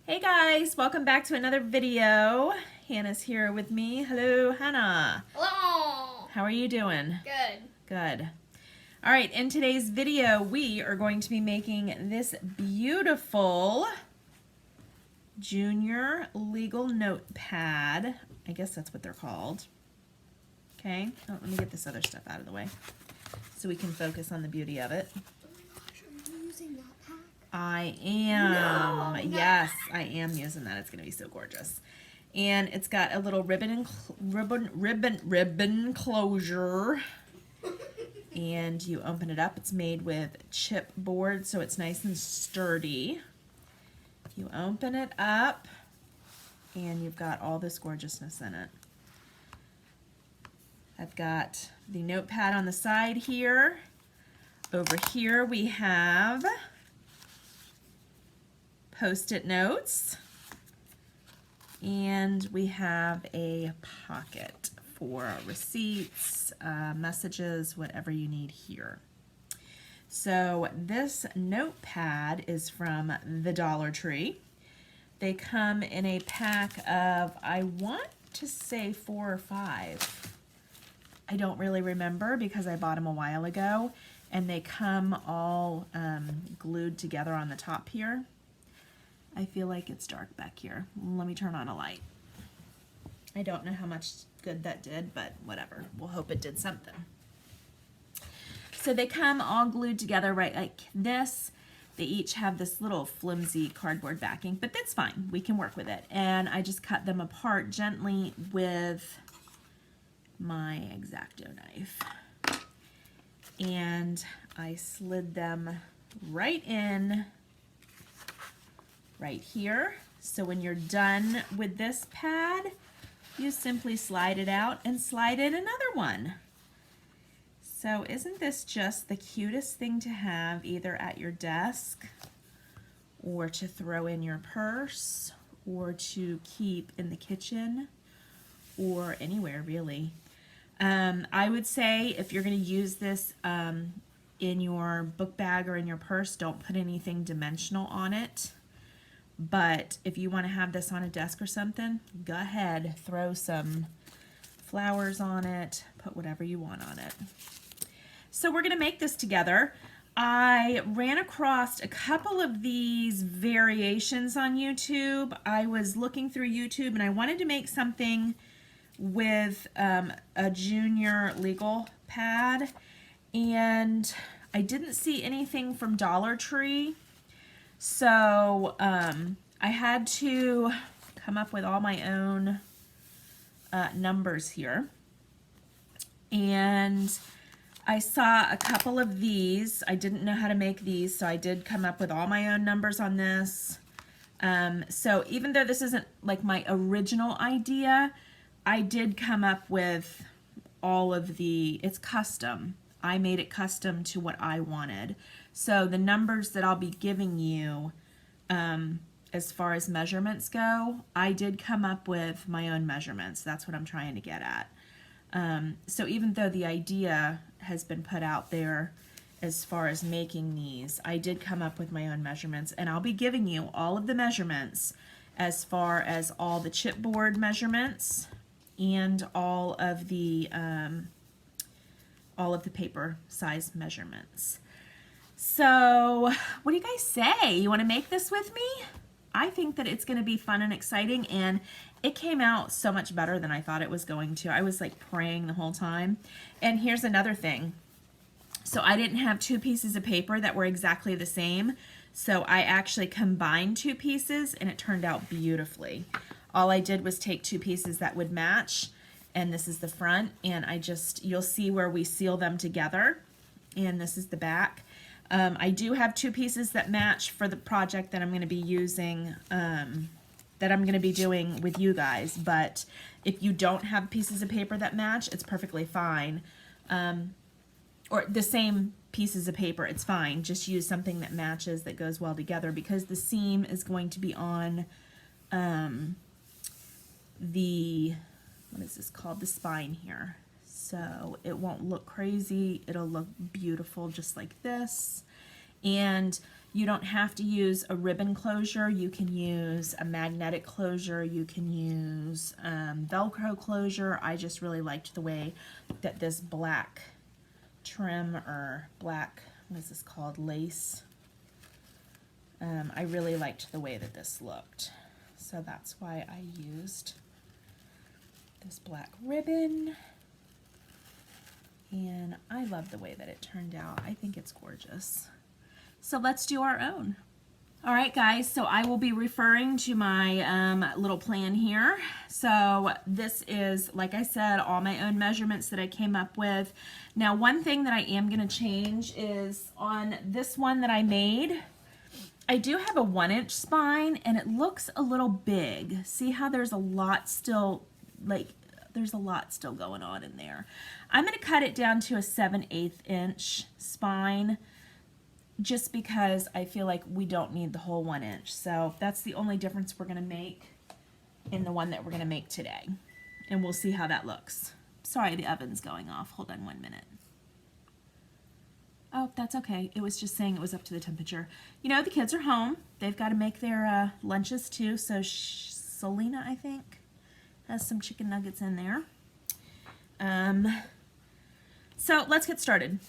Hey guys, welcome back to another video. Hannah's here with me. Hello, Hannah. Hello. How are you doing? Good. Good. All right, in today's video, we are going to be making this beautiful junior legal notepad. I guess that's what they're called. Okay, let me get this other stuff out of the way so we can focus on the beauty of it. Oh my gosh, are you using that pack? I am. No, yes, I am using that. It's going to be so gorgeous. And it's got a little ribbon closure. And you open it up. It's made with chipboard, so it's nice and sturdy. You open it up, and you've got all this gorgeousness in it. I've got the notepad on the side here. Over here we have Post-it notes, and we have a pocket for receipts, messages, whatever you need here. So this notepad is from the Dollar Tree. They come in a pack of, I want to say 4 or 5. I don't really remember because I bought them a while ago, and they come all glued together on the top here. I feel like it's dark back here. Let me turn on a light. I don't know how much good that did, but whatever. We'll hope it did something. So they come all glued together right like this. They each have this little flimsy cardboard backing, but that's fine. We can work with it. And I just cut them apart gently with my X-Acto knife. And I slid them right in right here. So when you're done with this pad, you simply slide it out and slide in another one. So isn't this just the cutest thing to have either at your desk or to throw in your purse or to keep in the kitchen or anywhere really? I would say if you're going to use this in your book bag or in your purse, don't put anything dimensional on it. But if you want to have this on a desk or something, go ahead, throw some flowers on it, put whatever you want on it. So we're going to make this together. I ran across a couple of these variations on YouTube. I was looking through YouTube and I wanted to make something with a junior legal pad, and I didn't see anything from Dollar Tree. So I had to come up with all my own numbers here. And I saw a couple of these. I didn't know how to make these, so I did come up with all my own numbers on this. So even though this isn't like my original idea, I did come up with all of it's custom. I made it custom to what I wanted. So the numbers that I'll be giving you as far as measurements go, I did come up with my own measurements. That's what I'm trying to get at. So even though the idea has been put out there as far as making these, I did come up with my own measurements, and I'll be giving you all of the measurements as far as all the chipboard measurements and all of the paper size measurements. So what do you guys say? You want to make this with me? I think that it's going to be fun and exciting, and it came out so much better than I thought it was going to. I was like praying the whole time. And here's another thing. So I didn't have 2 pieces of paper that were exactly the same. So I actually combined 2 pieces and it turned out beautifully. All I did was take 2 pieces that would match, and this is the front, and you'll see where we seal them together, and this is the back. I do have 2 pieces that match for the project that I'm going to be using, that I'm going to be doing with you guys, but if you don't have pieces of paper that match, it's perfectly fine. Or the same pieces of paper, it's fine. Just use something that matches, that goes well together, because the seam is going to be on what is this called? The spine here. So it won't look crazy. It'll look beautiful just like this. And You don't have to use a ribbon closure. You can use a magnetic closure. You can use Velcro closure. I just really liked the way that this black trim, or black, what is this called, lace. I really liked the way that this looked. So that's why I used this black ribbon. And I love the way that it turned out. I think it's gorgeous. So let's do our own. All right, guys, so I will be referring to my little plan here. So this is, like I said, all my own measurements that I came up with. Now, one thing that I am going to change is on this one that I made, I do have a 1-inch spine, and it looks a little big. See how there's a lot still, there's a lot still going on in there. I'm going to cut it down to a 7/8 inch spine, just because I feel like we don't need the whole 1 inch. So that's the only difference we're going to make in the one that we're going to make today. And we'll see how that looks. Sorry, the oven's going off. Hold on 1 minute. Oh, that's okay. It was just saying it was up to the temperature. You know, the kids are home. They've got to make their lunches too. So Selena, I think, has some chicken nuggets in there. So let's get started.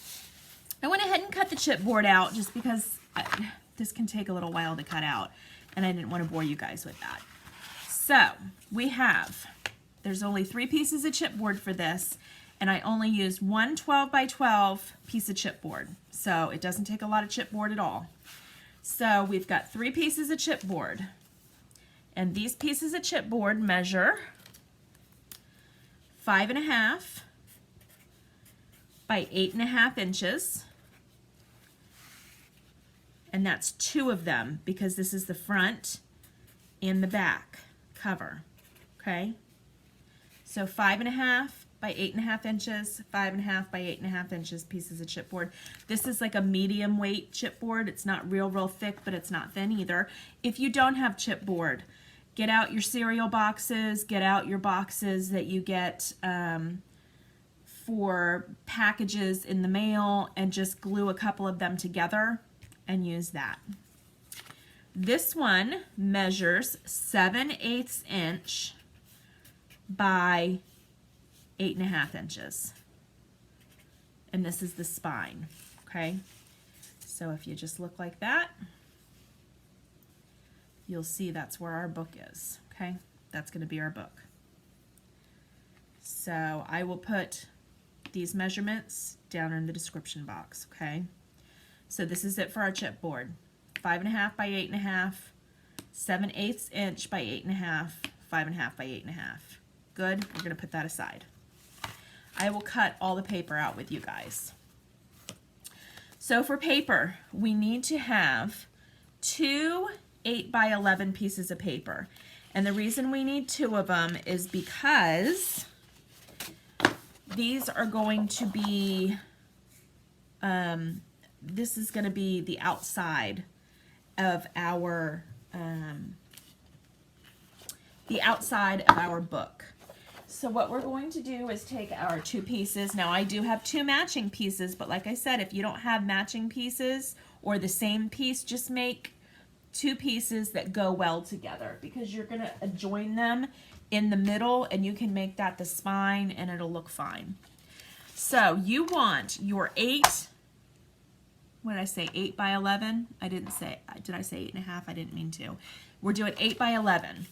I went ahead and cut the chipboard out just because this can take a little while to cut out, and I didn't want to bore you guys with that. So we have, there's only 3 pieces of chipboard for this, and I only used one 12 by 12 piece of chipboard. So it doesn't take a lot of chipboard at all. So we've got 3 pieces of chipboard, and these pieces of chipboard measure 5.5 by 8.5 inches. And that's 2 of them because this is the front and the back cover, okay? So 5.5 by 8.5 inches, 5.5 by 8.5 inches pieces of chipboard. This is like a medium weight chipboard. It's not real thick, but it's not thin either. If you don't have chipboard, get out your cereal boxes, get out your boxes that you get for packages in the mail, and just glue a couple of them together and use that. This one measures 7/8 inch by 8.5 inches. And this is the spine, okay? So if you just look like that, you'll see that's where our book is, okay? That's going to be our book. So I will put these measurements down in the description box, okay? So this is it for our chipboard. 5.5 by 8.5, 7/8 inch by 8.5, 5.5 by 8.5. Good, we're going to put that aside. I will cut all the paper out with you guys. So for paper, we need to have 2 8 by 11 pieces of paper. And the reason we need 2 of them is because these are going to be, this is going to be the outside of our book. So what we're going to do is take our 2 pieces. Now I do have 2 matching pieces, but like I said, if you don't have matching pieces or the same piece, just make 2 pieces that go well together, because you're going to join them in the middle and you can make that the spine and it'll look fine. So you want your 8, what did I say, 8 by 11? I didn't say, did I say 8.5? I didn't mean to. We're doing 8 by 11.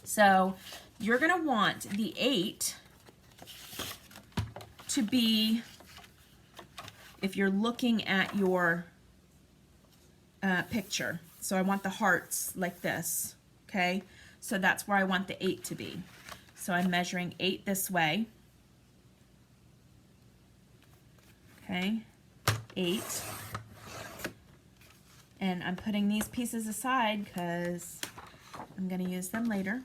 So you're going to want the 8 to be, if you're looking at your picture, so I want the hearts like this, okay? So that's where I want the 8 to be. So I'm measuring 8 this way, okay, 8. And I'm putting these pieces aside because I'm going to use them later.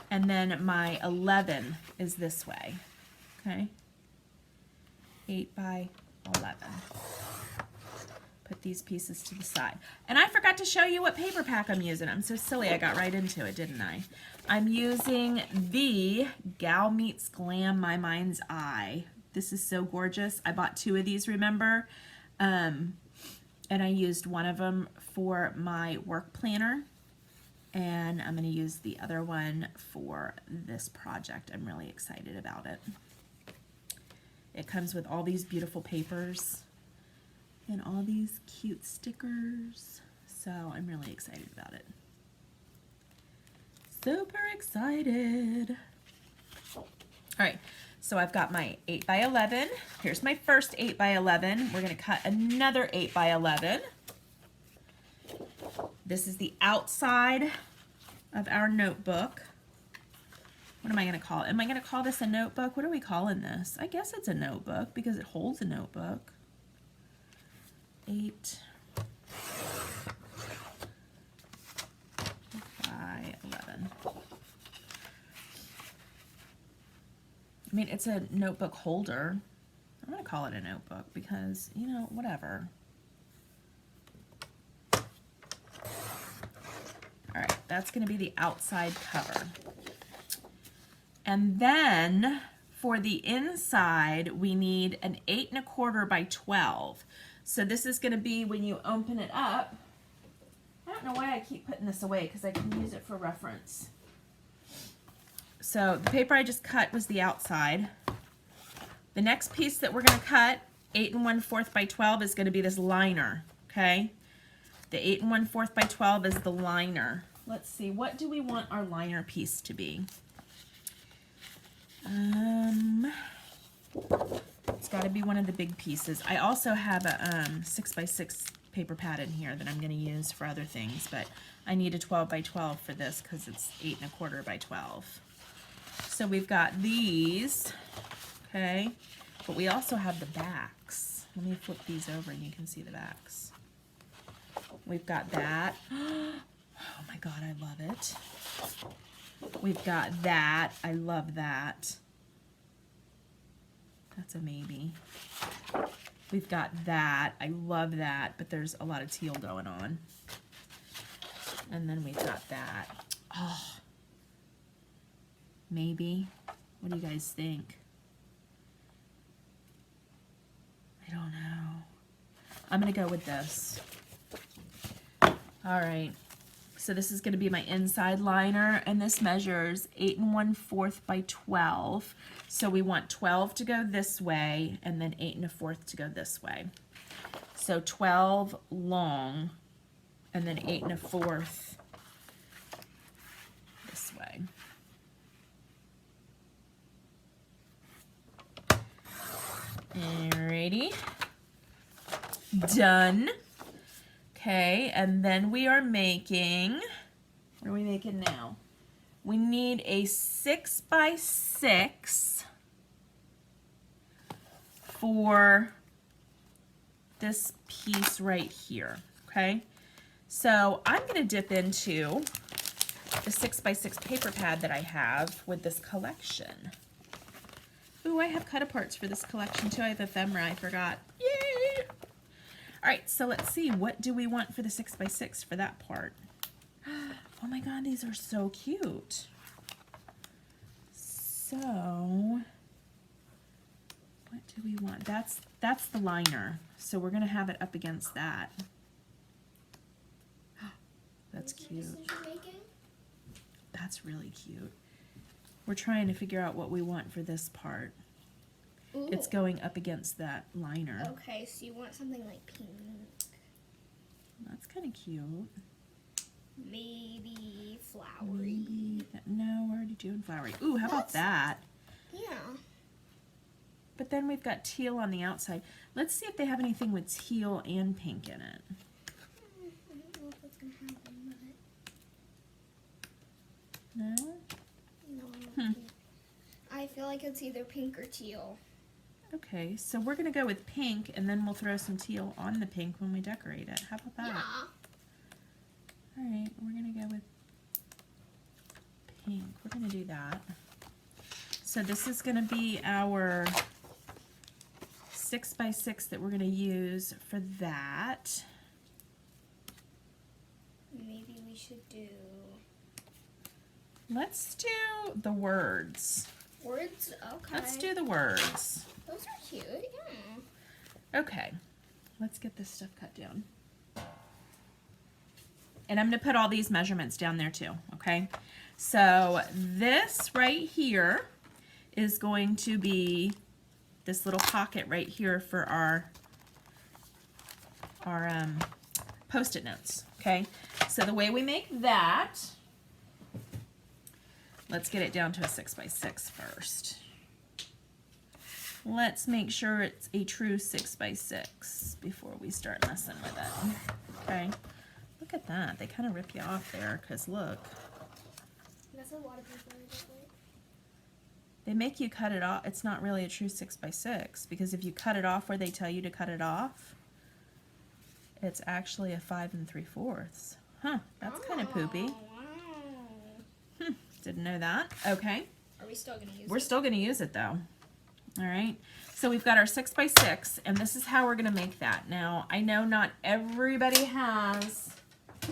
And then my 11 is this way, okay? 8 by 11. Put these pieces to the side. And I forgot to show you what paper pack I'm using. I'm so silly, I got right into it, didn't I? I'm using the Gal Meets Glam My Mind's Eye. This is so gorgeous. I bought 2 of these, remember? and I used one of them for my work planner, and I'm going to use the other one for this project. I'm really excited about it. It comes with all these beautiful papers and all these cute stickers, so I'm really excited about it. Super excited. All right, so I've got my 8 by 11. Here's my first 8 by 11. We're going to cut another 8 by 11. This is the outside of our notebook. What am I going to call it? Am I going to call this a notebook? What are we calling this? I guess it's a notebook because it holds a notebook. 8 by 11. I mean, it's a notebook holder. I'm going to call it a notebook because, you know, whatever. All right, that's going to be the outside cover. And then for the inside, we need an 8 1/4 by 12. So this is going to be when you open it up. I don't know why I keep putting this away because I can use it for reference. So the paper I just cut was the outside. The next piece that we're going to cut, 8 1/4 by 12, is going to be this liner, okay? The 8 1/4 by 12 is the liner. Let's see, what do we want our liner piece to be? It's got to be one of the big pieces. I also have a 6 by 6 paper pad in here that I'm going to use for other things, but I need a 12 by 12 for this because it's 8 1/4 by 12. So we've got these, okay, but we also have the backs. Let me flip these over and you can see the backs. We've got that. Oh my God, I love it. We've got that. I love that. That's a maybe. We've got that. I love that, but there's a lot of teal going on. And then we've got that. Oh, maybe. What do you guys think? I don't know. I'm going to go with this. All right. So this is going to be my inside liner, and this measures 8 1/4 by 12. So we want 12 to go this way, and then 8 1/4 to go this way. So 12 long, and then 8 1/4 this way. Alrighty. Done. Okay, and then we are making, what are we making now? We need a 6 by 6 for this piece right here, okay? So I'm gonna dip into the 6 by 6 paper pad that I have with this collection. Ooh, I have cut-aparts for this collection too. I have ephemera, I forgot. Yay! All right, so let's see, what do we want for the 6 by 6 for that part? Oh my God, these are so cute. So, what do we want? That's the liner, so we're gonna have it up against that. That's cute. That's really cute. We're trying to figure out what we want for this part. Ooh. It's going up against that liner. Okay, so you want something like pink. That's kind of cute. Maybe flowery. Maybe no, we're already doing flowery. Ooh, how about that? Yeah. But then we've got teal on the outside. Let's see if they have anything with teal and pink in it. I don't know if that's going to happen, but... No? No. I feel like it's either pink or teal. Okay, so we're going to go with pink, and then we'll throw some teal on the pink when we decorate it. How about that? Yeah. Alright, we're going to go with pink. We're going to do that. So this is going to be our 6 by 6 that we're going to use for that. Maybe we should do... Let's do the words. Words? Okay. Let's do the words. Those are cute, yeah. Okay, let's get this stuff cut down. and I'm going to put all these measurements down there too, okay? So this right here is going to be this little pocket right here for our Post-it notes, okay? So the way we make that, let's get it down to a 6x6 first. Let's make sure it's a true 6x6 before we start messing with it, okay? Look at that, they kind of rip you off there, because look. That's a lot of paper. They make you cut it off. It's not really a true 6x6, because if you cut it off where they tell you to cut it off, it's actually a 5 3/4. Huh, that's kind of poopy. Wow. Didn't know that. Okay. Are we still going to use it? We're still going to use it though. All right. So we've got our 6x6, and this is how we're going to make that. Now, I know not everybody has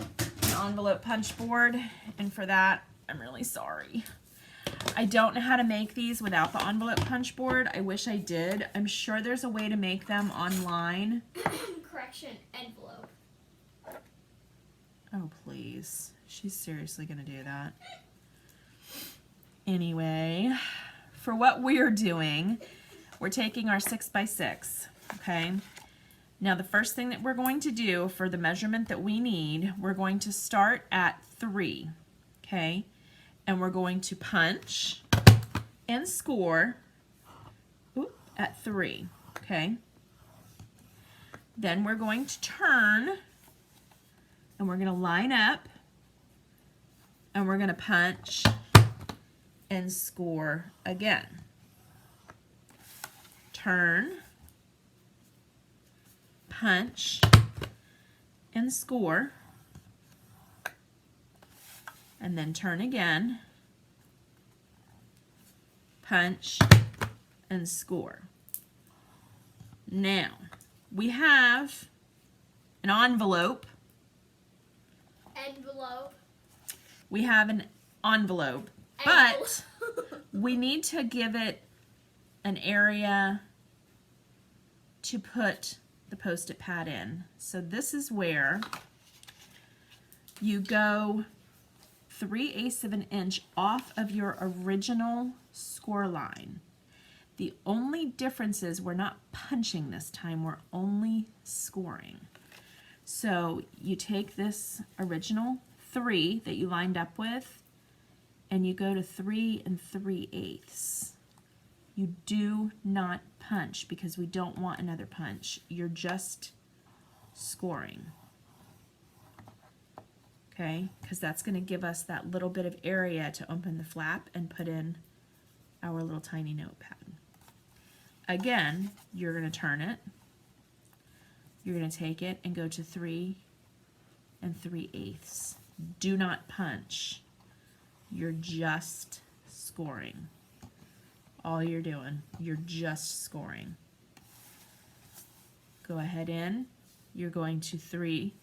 an envelope punch board, and for that, I'm really sorry. I don't know how to make these without the envelope punch board. I wish I did. I'm sure there's a way to make them online. Correction, envelope. Oh, please. She's seriously going to do that. Anyway, for what we're doing, we're taking our 6x6, okay? Now, the first thing that we're going to do for the measurement that we need, we're going to start at 3, okay? And we're going to punch and score at 3, okay? Then we're going to turn, and we're going to line up, and we're going to punch and score again. Turn, punch, and score, and then turn again, punch, and score. Now, we have an envelope. Envelope. We have an envelope, but we need to give it an area to put the Post-it pad in. So this is where you go 3/8 of an inch off of your original score line. The only difference is we're not punching this time, we're only scoring. So you take this original 3 that you lined up with, and you go to 3 3/8. You do not punch because we don't want another punch. You're just scoring. Okay, because that's going to give us that little bit of area to open the flap and put in our little tiny notepad. Again, you're going to turn it. You're going to take it and go to 3 3/8. Do not punch. You're just scoring. All you're doing, you're just scoring. Go ahead in. You're going to 3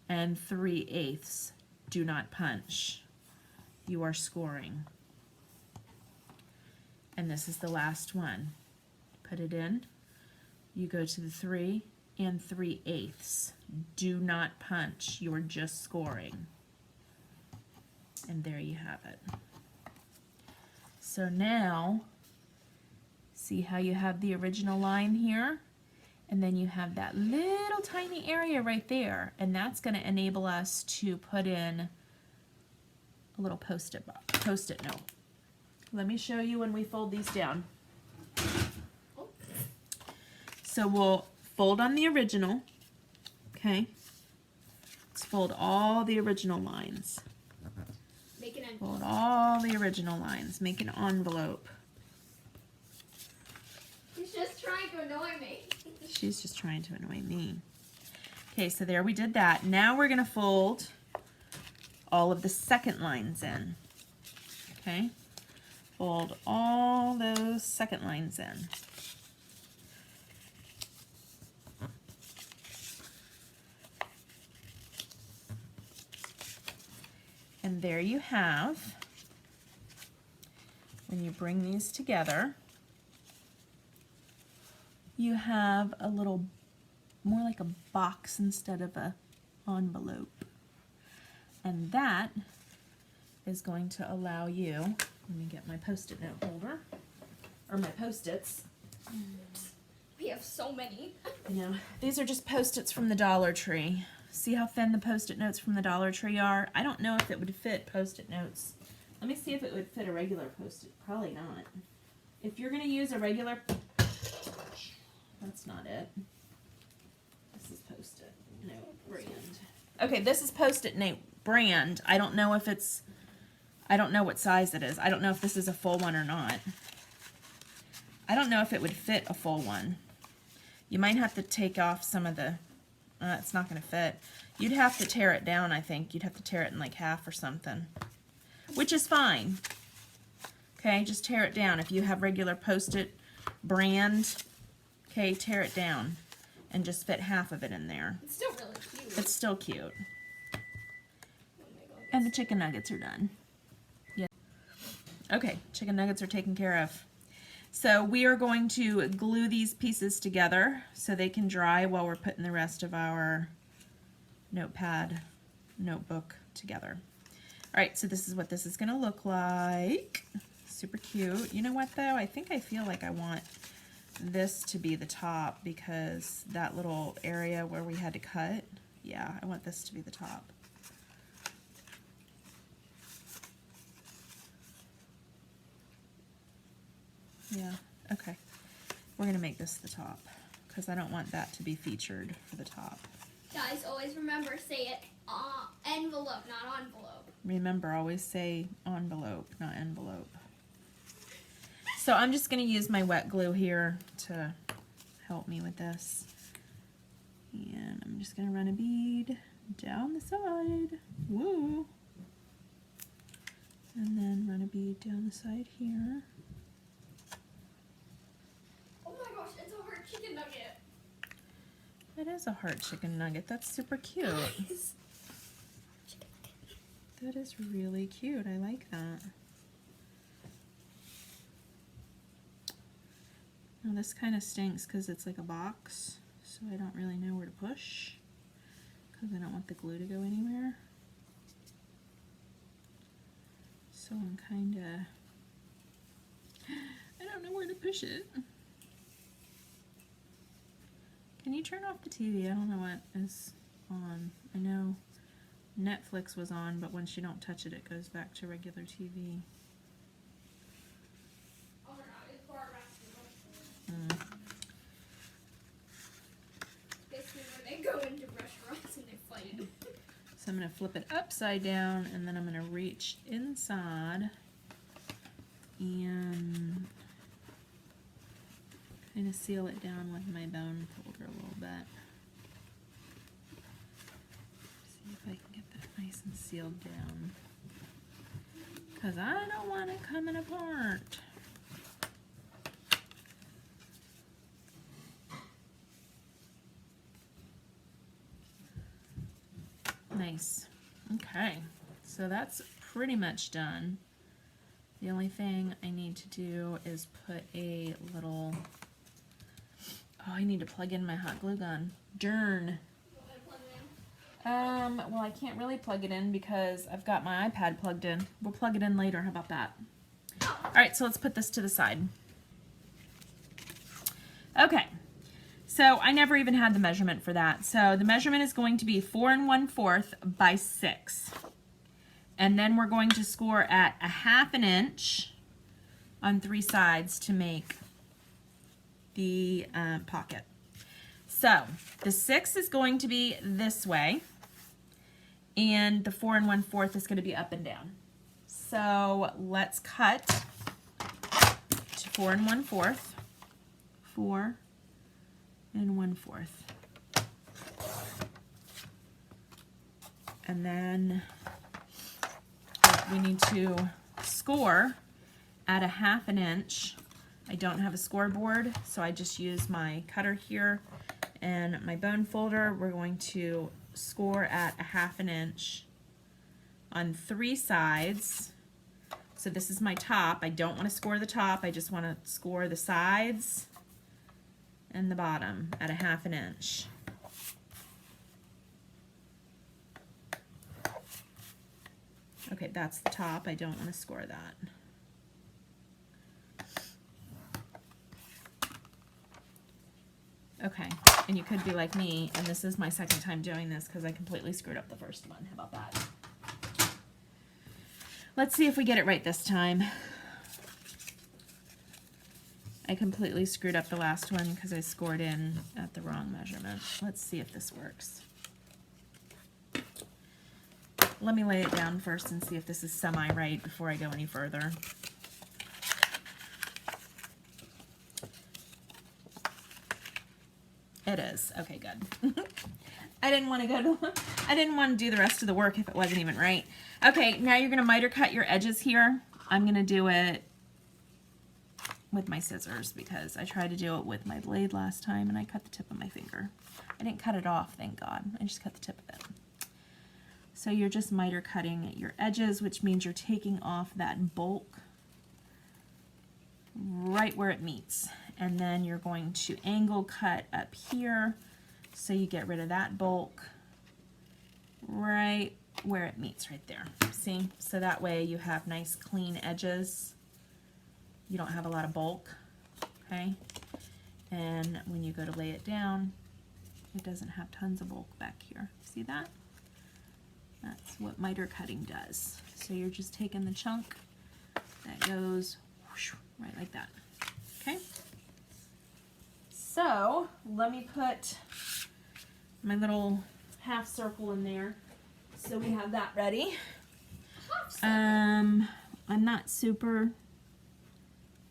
3/8. Do not punch. You are scoring. And this is the last one. Put it in. You go to the 3 3/8. Do not punch. You are just scoring. And there you have it. So now, see how you have the original line here? And then you have that little tiny area right there, and that's going to enable us to put in a little Post-it note. Let me show you when we fold these down. So we'll fold on the original, okay? Let's fold all the original lines. Make an envelope. Fold all the original lines. Make an envelope. He's just trying to annoy me. She's just trying to annoy me. Okay, so there we did that. Now we're going to fold all of the second lines in. Okay? Fold all those second lines in. And there you have, when you bring these together, you have a little, more like a box instead of a envelope. And that is going to allow you, let me get my Post-it note holder, or my Post-its. We have so many. You know, these are just Post-its from the Dollar Tree. See how thin the Post-it notes from the Dollar Tree are? I don't know if it would fit Post-it notes. Let me see if it would fit a regular Post-it. Probably not. If you're going to use a regular, that's not it. This is Post-it Note brand. Okay, this is Post-it Note brand. I don't know if it's, I don't know what size it is. I don't know if this is a full one or not. I don't know if it would fit a full one. You might have to take off some of the, it's not going to fit. You'd have to tear it down, I think. You'd have to tear it in like half or something, which is fine. Okay, just tear it down. If you have regular Post-it brand, okay, tear it down and just fit half of it in there. It's still really cute. It's still cute. Oh my God, And the chicken nuggets are done. Yeah. Okay, chicken nuggets are taken care of. So we are going to glue these pieces together so they can dry while we're putting the rest of our notebook together. All right, so this is what this is going to look like. Super cute. You know what though? I think I feel like I want this to be the top because that little area where we had to cut, yeah, I want this to be the top. Yeah, okay. We're going to make this the top because I don't want that to be featured for the top. Guys, always remember, say it envelope, not envelope. Remember, always say envelope, not envelope. So I'm just going to use my wet glue here to help me with this. And I'm just going to run a bead down the side. Woo! And then run a bead down the side here. Oh my gosh, it's a heart chicken nugget. It is a heart chicken nugget. That's super cute. Guys. That is really cute. I like that. Now this kind of stinks because it's like a box, so I don't really know where to push because I don't want the glue to go anywhere. So I'm kind of, I don't know where to push it. Can you turn off the TV? I don't know what is on. I know Netflix was on, but once you don't touch it, it goes back to regular TV. Oh my God, it's for our restaurant. Basically where they go into restaurants and they fight. So I'm going to flip it upside down and then I'm going to reach inside and kind of seal it down with my bone folder a little bit. See if I can get that nice and sealed down because I don't want it coming apart. Nice. Okay, so that's pretty much done. The only thing I need to do is put a little, oh, I need to plug in my hot glue gun. Darn. Well, I can't really plug it in because I've got my iPad plugged in. We'll plug it in later. How about that? All right, so let's put this to the side. Okay. So I never even had the measurement for that. So the measurement is going to be 4 1/4 by 6. And then we're going to score at 1/2 inch on 3 sides to make the pocket. So the 6 is going to be this way. And the 4 1/4 is going to be up and down. So let's cut to 4 1/4. 4 1/4. And then we need to score at 1/2 inch. I don't have a scoreboard, so I just use my cutter here and my bone folder. We're going to score at 1/2 inch on 3 sides. So this is my top. I don't want to score the top. I just want to score the sides and the bottom at 1/2 inch. Okay, that's the top. I don't want to score that. Okay, and you could be like me, and this is my second time doing this because I completely screwed up the first one. How about that? Let's see if we get it right this time. I completely screwed up the last one because I scored in at the wrong measurement. Let's see if this works. Let me lay it down first and see if this is semi-right before I go any further. It is. Okay, good. I didn't want to do the rest of the work if it wasn't even right. Okay, now you're going to miter cut your edges here. I'm going to do it with my scissors because I tried to do it with my blade last time and I cut the tip of my finger. I didn't cut it off, thank God. I just cut the tip of it. So you're just miter cutting your edges, which means you're taking off that bulk right where it meets. And then you're going to angle cut up here so you get rid of that bulk right where it meets right there. See? So that way you have nice clean edges. You don't have a lot of bulk, okay? And when you go to lay it down, it doesn't have tons of bulk back here. See that? That's what miter cutting does. So you're just taking the chunk that goes whoosh, right like that, okay? So let me put my little half circle in there so we have that ready. I'm not super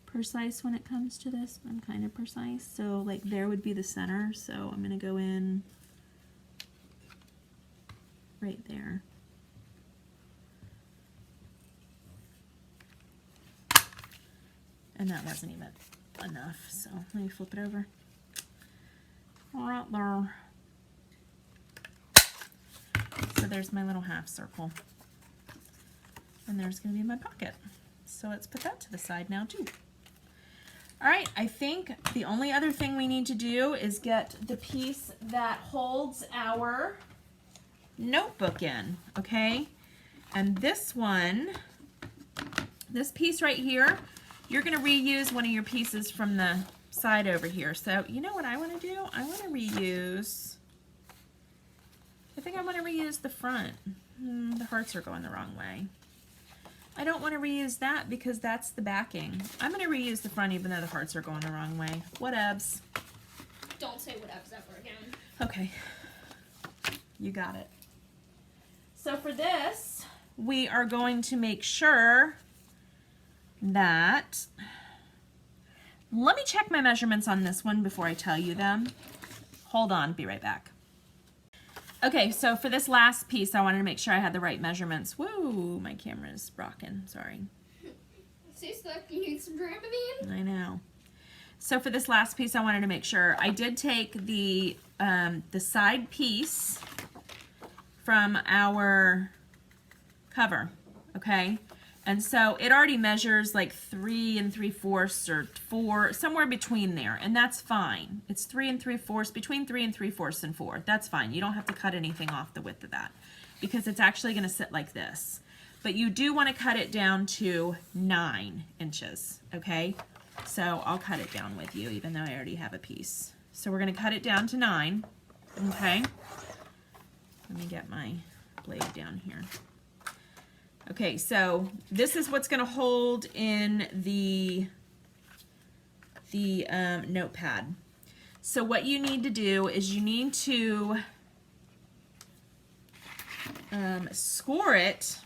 precise when it comes to this. I'm kind of precise. So like there would be the center. So I'm going to go in right there. And that wasn't even enough. So let me flip it over. Right there. So there's my little half circle. And there's going to be my pocket. So let's put that to the side now too. All right, I think the only other thing we need to do is get the piece that holds our notebook in, okay? And this one, this piece right here, you're going to reuse one of your pieces from the side over here. So you know what I want to do? I want to reuse, I think I want to reuse the front. The hearts are going the wrong way. I don't want to reuse that because that's the backing. I'm going to reuse the front even though the hearts are going the wrong way. Whatevs. Don't say whatevs ever again. Okay. You got it. So for this, we are going to make sure that, let me check my measurements on this one before I tell you them. Hold on, be right back. Okay, so for this last piece, I wanted to make sure I had the right measurements. Whoa, my camera's rocking, sorry. Stay stuck, you need some Dramamine? I know. So for this last piece, I wanted to make sure I did take the side piece from our cover, okay? And so it already measures like 3 3/4 or 4, somewhere between there, and that's fine. It's 3 3/4, between 3 3/4 and 4. That's fine. You don't have to cut anything off the width of that because it's actually going to sit like this. But you do want to cut it down to 9 inches, okay? So I'll cut it down with you even though I already have a piece. So we're going to cut it down to 9, okay? Let me get my blade down here. Okay, so this is what's going to hold in the notepad. So what you need to do is you need to score it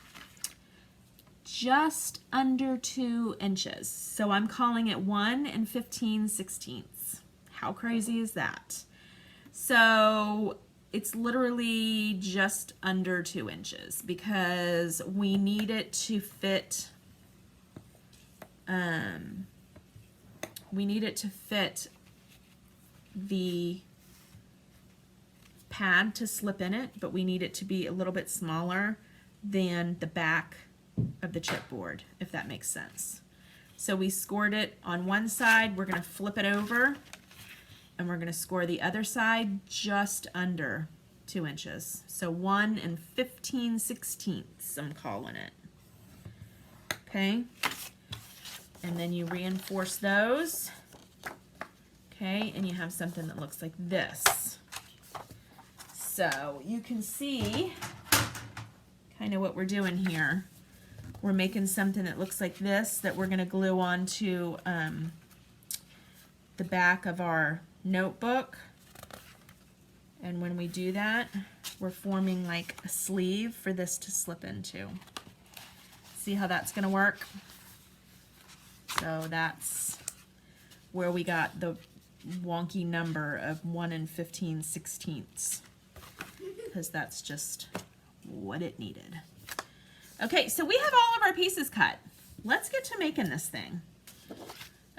just under 2 inches. So I'm calling it 1 15/16. How crazy is that? So it's literally just under 2 inches because we need it to fit, the pad to slip in it, but we need it to be a little bit smaller than the back of the chipboard, if that makes sense. So we scored it on one side, we're going to flip it over, and we're going to score the other side just under 2 inches. So 1 15/16, I'm calling it. okay? And then you reinforce those, okay? And you have something that looks like this. So you can see kind of what we're doing here. We're making something that looks like this that we're going to glue onto the back of our notebook. And when we do that, we're forming like a sleeve for this to slip into. See how that's going to work? So that's where we got the wonky number of 1 15/16, because that's just what it needed. Okay, so we have all of our pieces cut. Let's get to making this thing.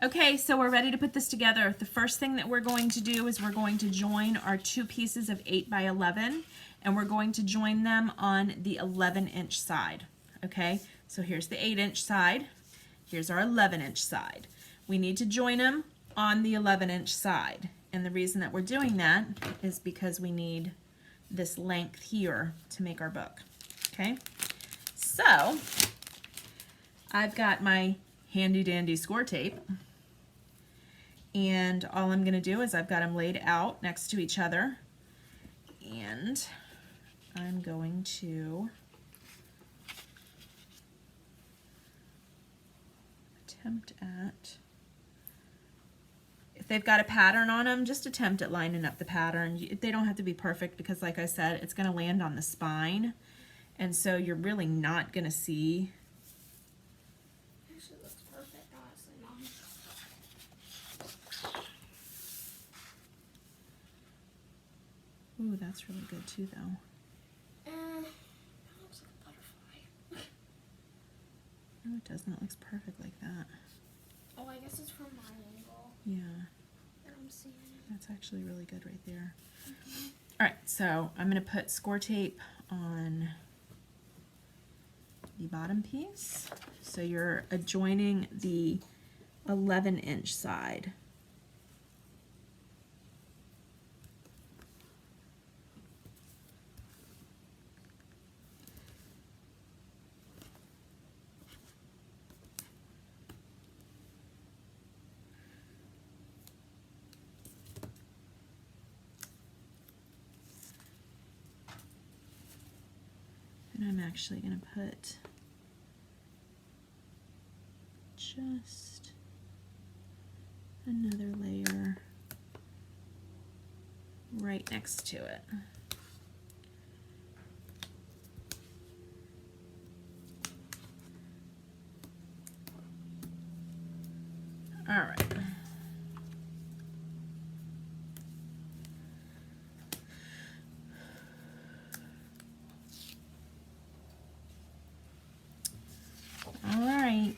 Okay, so we're ready to put this together. The first thing that we're going to do is we're going to join our 2 pieces of 8 by 11, and we're going to join them on the 11-inch side. Okay, so here's the 8-inch side. Here's our 11-inch side. We need to join them on the 11-inch side. And the reason that we're doing that is because we need this length here to make our book. Okay, so I've got my handy dandy score tape. And all I'm going to do is I've got them laid out next to each other. And I'm going to attempt at, if they've got a pattern on them, just attempt at lining up the pattern. They don't have to be perfect because, like I said, it's going to land on the spine. And so you're really not going to see. Actually looks perfect, honestly, Mom. Ooh, that's really good too, though. That looks like a butterfly. No, it doesn't. It looks perfect like that. Oh, I guess it's from my angle Yeah, that I'm seeing it. that's actually really good right there. All right, so I'm going to put score tape on the bottom piece. So you're adjoining the 11-inch side. And I'm actually going to put just another layer right next to it. All right. All right,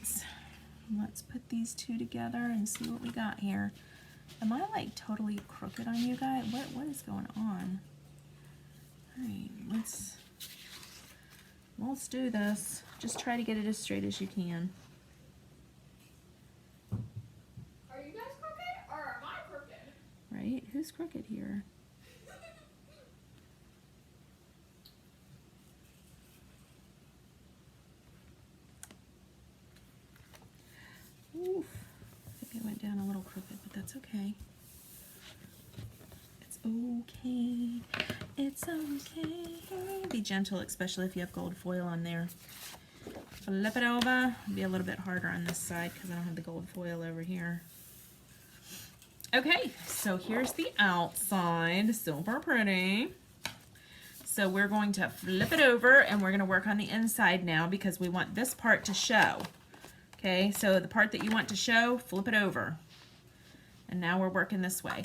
let's put these two together and see what we got here. Am I like totally crooked on you guys? What is going on? All right, let's do this. Just try to get it as straight as you can. Are you guys crooked or am I crooked? Right? Who's crooked here? Oof. I think I went down a little crooked, but that's okay. It's okay. It's okay. Be gentle, especially if you have gold foil on there. Flip it over. It'll be a little bit harder on this side because I don't have the gold foil over here. Okay, so here's the outside. Super pretty. So we're going to flip it over and we're going to work on the inside now because we want this part to show. Okay, so the part that you want to show, flip it over. And now we're working this way.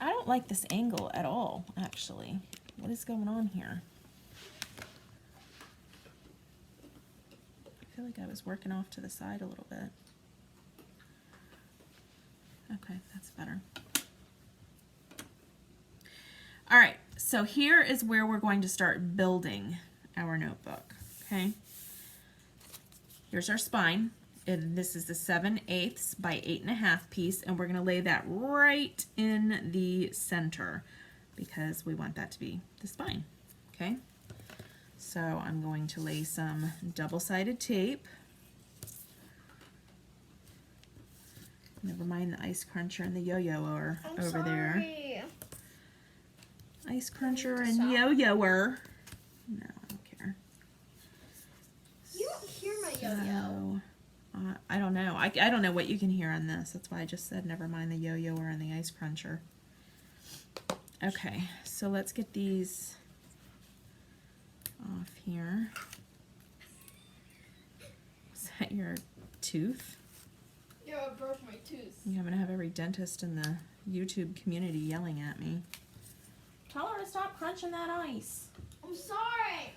I don't like this angle at all, actually. What is going on here? I feel like I was working off to the side a little bit. Okay, that's better. All right, so here is where we're going to start building our notebook, okay? Here's our spine, and this is the 7/8 by 8.5 piece, and we're gonna lay that right in the center because we want that to be the spine, okay? So I'm going to lay some double-sided tape Never mind the ice cruncher and the yo-yoer I'm over there. sorry. Ice cruncher and Stop. yo-yoer. No, I don't care. You don't hear my yo-yo. So, I don't know. I don't know what you can hear on this. That's why I just said never mind the yo-yoer and the ice cruncher. Okay, so let's get these off here. Is that your tooth? Yeah, I broke my tooth. Yeah, I'm gonna have every dentist in the YouTube community yelling at me. Tell her to stop crunching that ice. I'm sorry.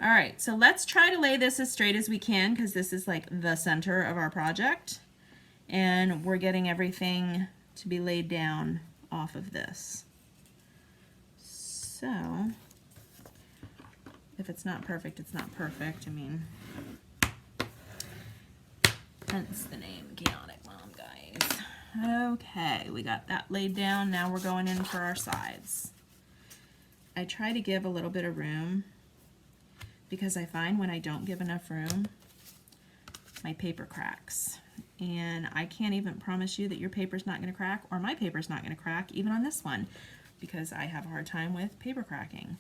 All right, so let's try to lay this as straight as we can because this is like the center of our project. And we're getting everything to be laid down off of this. So, if it's not perfect, it's not perfect. I mean, hence the name Chaotic Mom, guys. Okay, we got that laid down. Now we're going in for our sides. I try to give a little bit of room because I find when I don't give enough room, my paper cracks. And I can't even promise you that your paper's not going to crack or my paper's not going to crack, even on this one, because I have a hard time with paper cracking.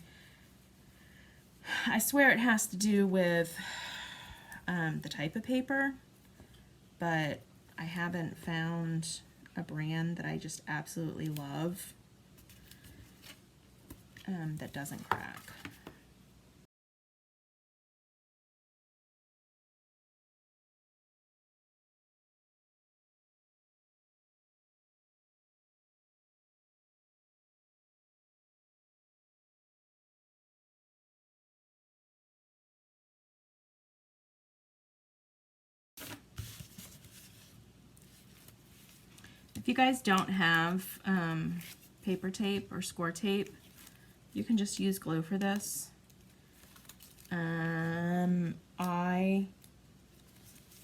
I swear it has to do with the type of paper, but I haven't found a brand that I just absolutely love that doesn't crack. If you guys don't have paper tape or score tape, you can just use glue for this. I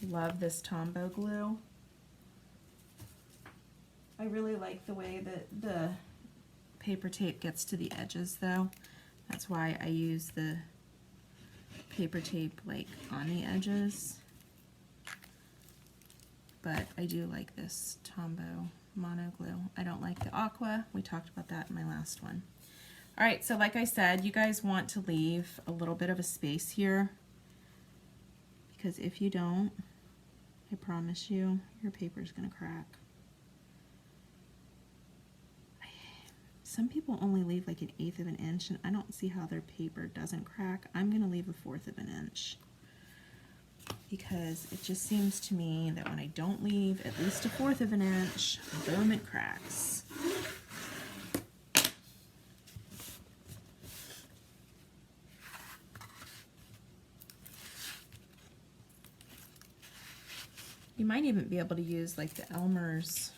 love this Tombow glue. I really like the way that the paper tape gets to the edges though. That's why I use the paper tape like on the edges. But I do like this Tombow mono glue. I don't like the aqua. We talked about that in my last one. All right, so like I said, you guys want to leave a little bit of a space here because if you don't, I promise you, your paper's gonna crack. Some people only leave like 1/8 of an inch and I don't see how their paper doesn't crack. I'm gonna leave 1/4 of an inch because it just seems to me that when I don't leave at least 1/4 of an inch, boom, it cracks. You might even be able to use like the Elmer's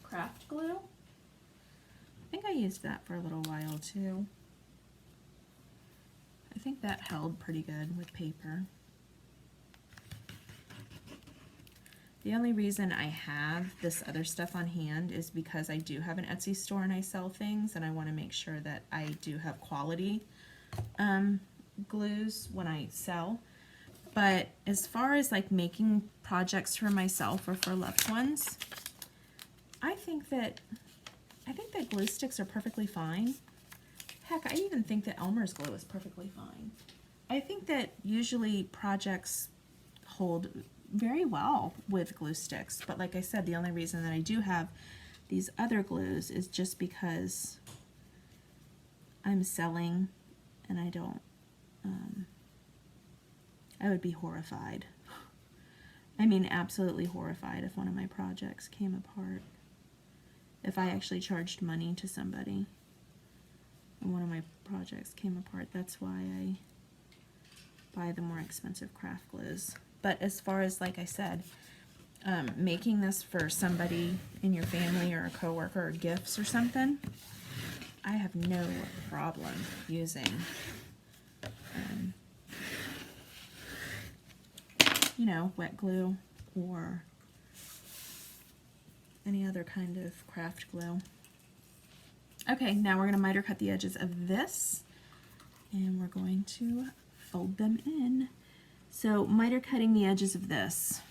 craft glue. I think I used that for a little while too. I think that held pretty good with paper. The only reason I have this other stuff on hand is because I do have an Etsy store and I sell things and I want to make sure that I do have quality glues when I sell. But as far as like making projects for myself or for loved ones, I think that glue sticks are perfectly fine. Heck, I even think that Elmer's glue is perfectly fine. I think that usually projects hold very well with glue sticks, but like I said, the only reason that I do have these other glues is just because I'm selling and I don't, I would be horrified. I mean, absolutely horrified if one of my projects came apart. If I actually charged money to somebody and one of my projects came apart, that's why I buy the more expensive craft glues. But as far as, like I said, making this for somebody in your family or a coworker or gifts or something, I have no problem using you know, wet glue or any other kind of craft glue. Okay, now we're going to miter cut the edges of this and we're going to fold them in. So miter cutting the edges of this,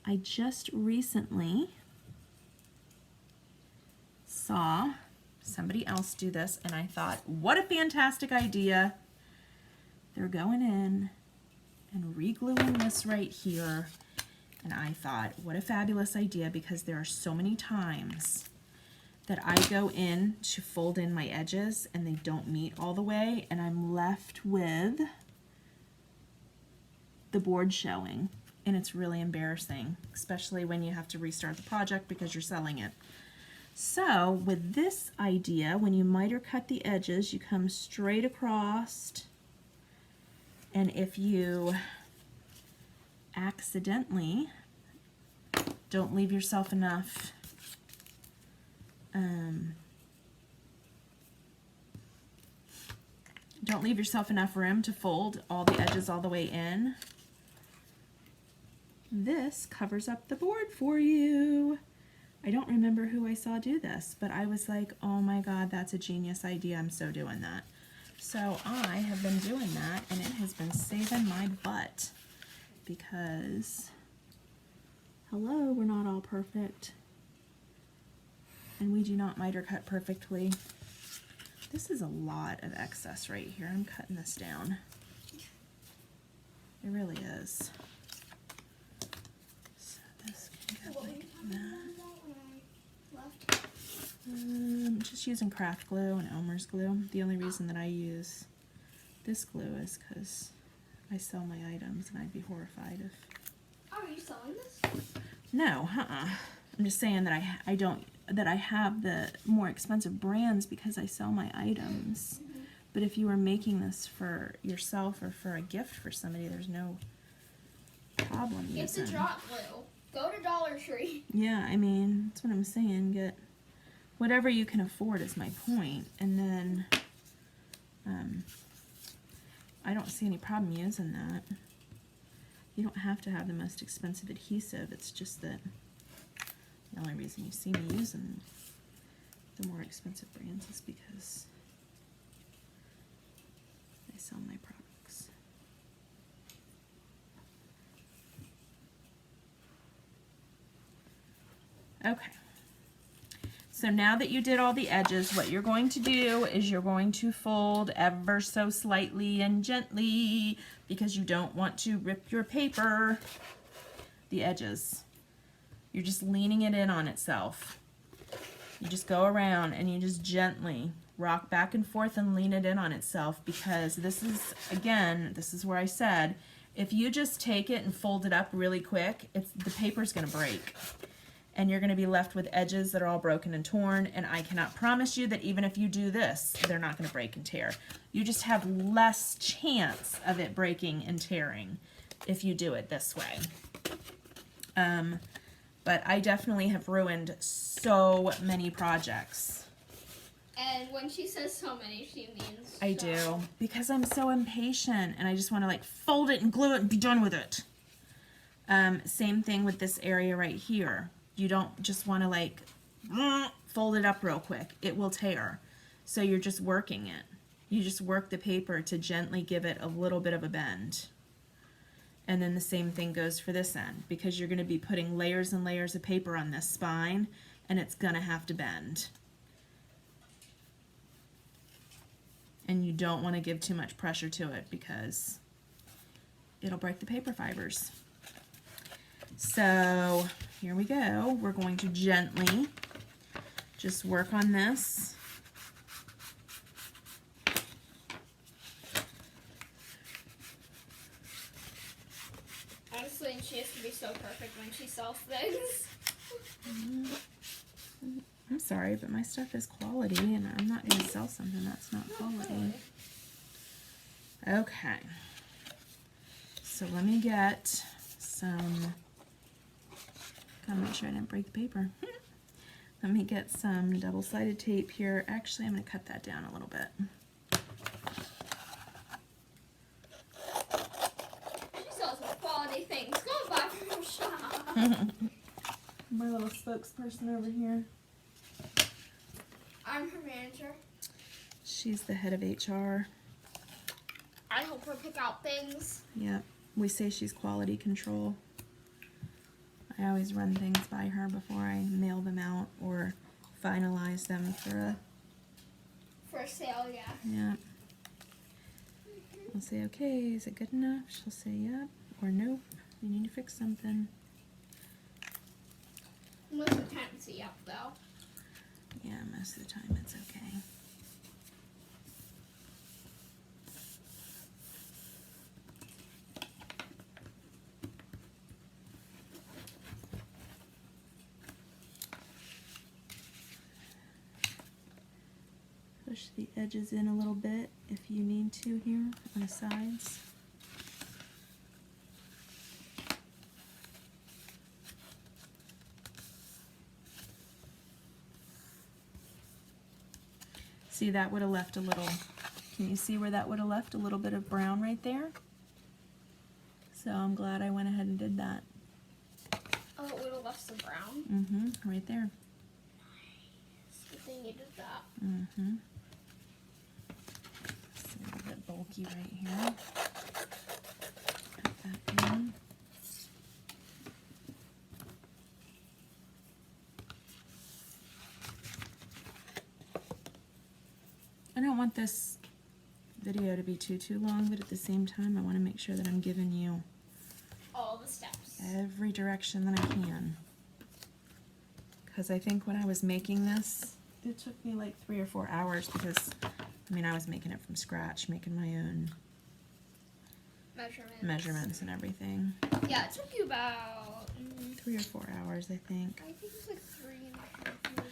I just recently saw somebody else do this, and I thought, what a fantastic idea. They're going in and re-gluing this right here, and I thought, what a fabulous idea, because there are so many times that I go in to fold in my edges and they don't meet all the way, and I'm left with the board showing, and it's really embarrassing, especially when you have to restart the project because you're selling it. So with this idea, when you miter cut the edges, you come straight across, and if you accidentally don't leave yourself enough room to fold all the edges all the way in, this covers up the board for you. I don't remember who I saw do this, but I was like, oh my God, that's a genius idea. I'm so doing that. So I have been doing that, and it has been saving my butt, because, hello, we're not all perfect, and we do not miter cut perfectly. This is a lot of excess right here. I'm cutting this down. It really is. So this can go like that. Just using craft glue and Elmer's glue. The only reason that I use this glue is because I sell my items, and I'd be horrified if... Oh, are you selling this? No, I'm just saying that I have the more expensive brands because I sell my items. Mm-hmm. But if you were making this for yourself or for a gift for somebody, there's no problem using. Get the drop glue. Go to Dollar Tree. Yeah, I mean, that's what I'm saying. Get whatever you can afford is my point. And then I don't see any problem using that. You don't have to have the most expensive adhesive. It's just that the only reason you see me using the more expensive brands is because I sell my products. Okay. So now that you did all the edges, what you're going to do is you're going to fold ever so slightly and gently, because you don't want to rip your paper, the edges. You're just leaning it in on itself. You just go around and you just gently rock back and forth and lean it in on itself, because this is, again, this is where I said, if you just take it and fold it up really quick, the paper's going to break. And you're going to be left with edges that are all broken and torn, and I cannot promise you that even if you do this, they're not going to break and tear. You just have less chance of it breaking and tearing if you do it this way. But I definitely have ruined so many projects. And when she says so many, she means I do, because I'm so impatient, and I just want to like fold it and glue it and be done with it. Same thing with this area right here. You don't just want to like fold it up real quick. It will tear. So you're just working it. You just work the paper to gently give it a little bit of a bend. And then the same thing goes for this end, because you're going to be putting layers and layers of paper on this spine, and it's going to have to bend. And you don't want to give too much pressure to it, because it'll break the paper fibers. So here we go. We're going to gently just work on this. Honestly, she has to be so perfect when she sells things. I'm sorry, but my stuff is quality, and I'm not going to sell something that's not quality. Okay. So let me get some... Gotta make sure I didn't break the paper. Let me get some double-sided tape here. Actually, I'm going to cut that down a little bit. She sells quality things. Go buy from her shop. My little spokesperson over here. I'm her manager. She's the head of HR. I help her pick out things. Yep. We say she's quality control. I always run things by her before I mail them out or finalize them for sale, yeah. yeah. I'll say, okay, is it good enough? She'll say, yep, or nope, you need to fix something. Most of the time it's a yep, though. Yeah, most of the time it's okay. Push the edges in a little bit if you need to here on the sides. See, that would have left a little, can you see where that would have left a little bit of brown right there? So I'm glad I went ahead and did that. Oh, it would have left some brown? Mm-hmm, right there. Nice. They needed that. Mm-hmm. It's a little bit bulky right here. Put that in. I don't want this video to be too long, but at the same time I want to make sure that I'm giving you All the steps. every direction that I can. Because I think when I was making this, it took me like 3 or 4 hours because, I mean, I was making it from scratch, making my own measurements and everything. Yeah, it took you about 3 or 4 hours, I think. I think it was like 3.5 maybe.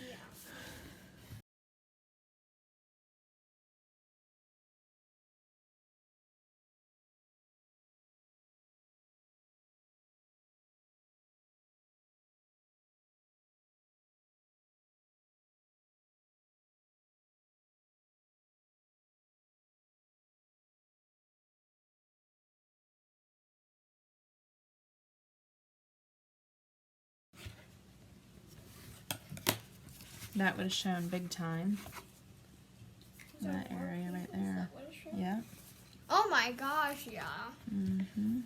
That would have shown big time. Is there That more? area right Is there. that what it showed? Yeah. Oh my gosh, yeah. Mm-hmm.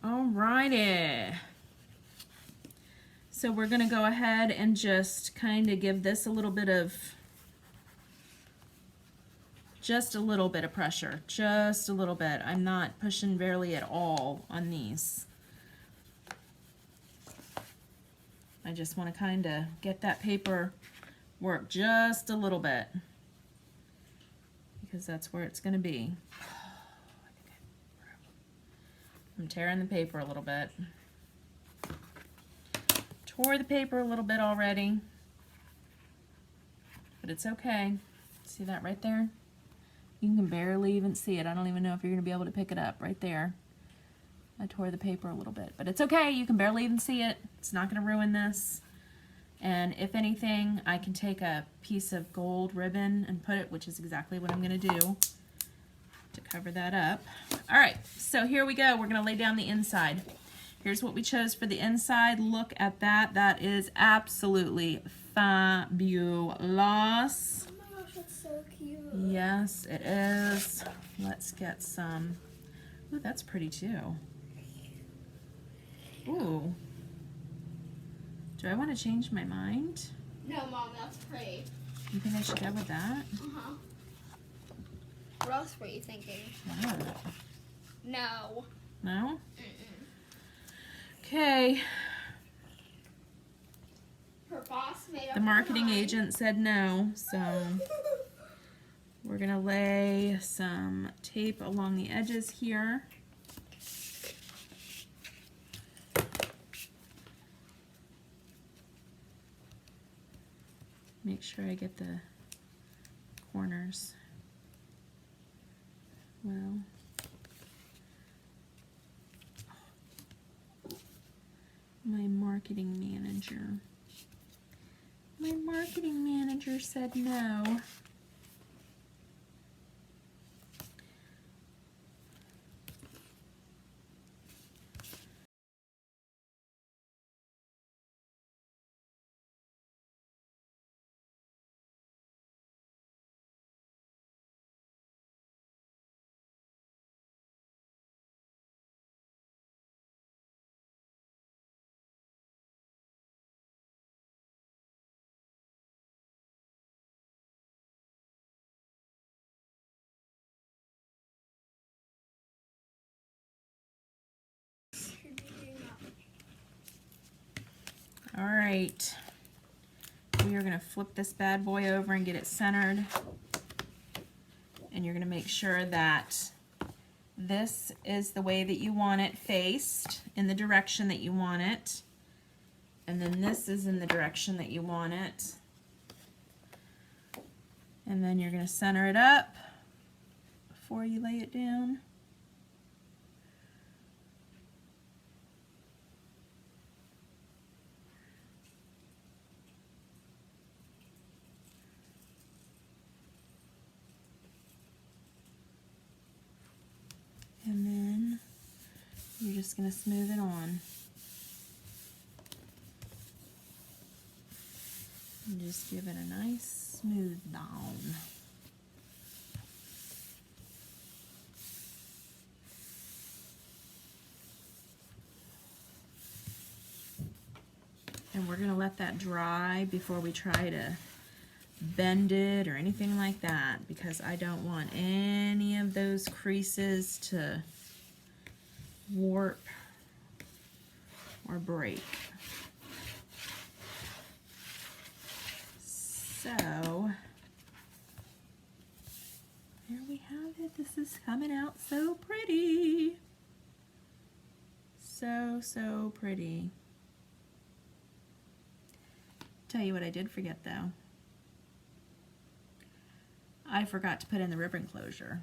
Alrighty. So we're gonna go ahead and just kind of give this a little bit of, just a little bit of pressure, just a little bit. I'm not pushing barely at all on these. I just want to kind of get that paper work just a little bit because that's where it's going to be. I'm tearing the paper a little bit. Tore the paper a little bit already, but it's okay. See that right there? You can barely even see it. I don't even know if you're going to be able to pick it up right there. I tore the paper a little bit, but it's okay. You can barely even see it. It's not going to ruin this. And if anything, I can take a piece of gold ribbon and put it, which is exactly what I'm going to do to cover that up. All right, so here we go. We're going to lay down the inside. Here's what we chose for the inside. Look at that. That is absolutely fabulous. Oh my gosh, that's so cute. Yes, it is. Let's get some. Ooh, that's pretty too. Ooh. Do I want to change my mind? No, Mom, that's pretty. You think I should go with that? Uh-huh. What else were you thinking? Wow. No. No? Mm-mm. Okay. Her boss made up The marketing her mind. agent said no, so we're going to lay some tape along the edges here. Make sure I get the corners well. My marketing manager. My marketing manager said no. All right, we are going to flip this bad boy over and get it centered. And you're going to make sure that this is the way that you want it faced, in the direction that you want it. And then this is in the direction that you want it. And then you're going to center it up before you lay it down. And then you're just going to smooth it on. And just give it a nice smooth down. And we're going to let that dry before we try to bend it or anything like that, because I don't want any of those creases to warp or break. So there we have it. This is coming out so pretty. So pretty. Tell you what I did forget though. I forgot to put in the ribbon closure.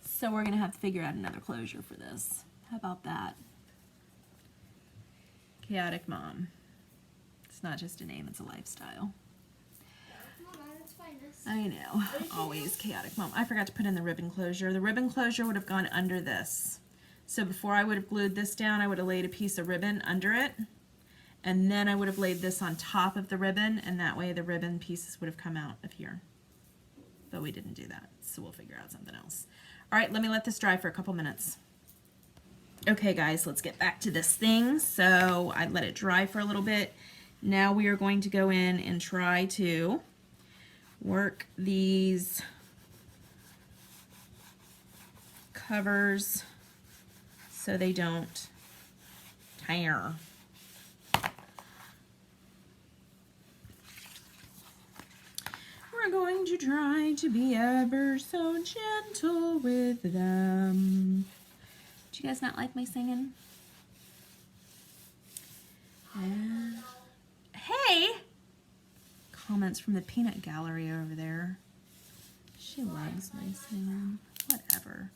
So we're gonna have to figure out another closure for this. How about that? Chaotic Mom. It's not just a name, it's a lifestyle. I know, always Chaotic Mom. I forgot to put in the ribbon closure. The ribbon closure would have gone under this. So before I would have glued this down, I would have laid a piece of ribbon under it. And then I would have laid this on top of the ribbon, and that way the ribbon pieces would have come out of here. But we didn't do that, so we'll figure out something else. All right, let me let this dry for a couple minutes. Okay guys, let's get back to this thing. So I let it dry for a little bit. Now we are going to go in and try to work these covers so they don't tear. We're going to try to be ever so gentle with them. Do you guys not like my singing? Hey! Comments from the peanut gallery over there. She loves my singing. Whatever.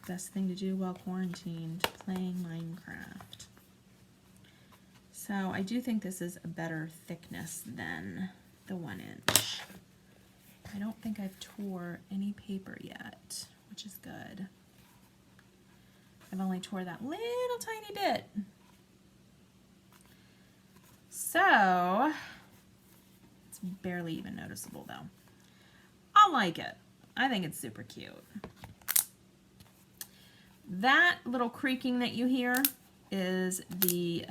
Best thing to do while quarantined, playing Minecraft. So I do think this is a better thickness than the 1 inch. I don't think I've tore any paper yet, which is good. I've only tore that little tiny bit. So it's barely even noticeable though. I like it. I think it's super cute. That little creaking that you hear is the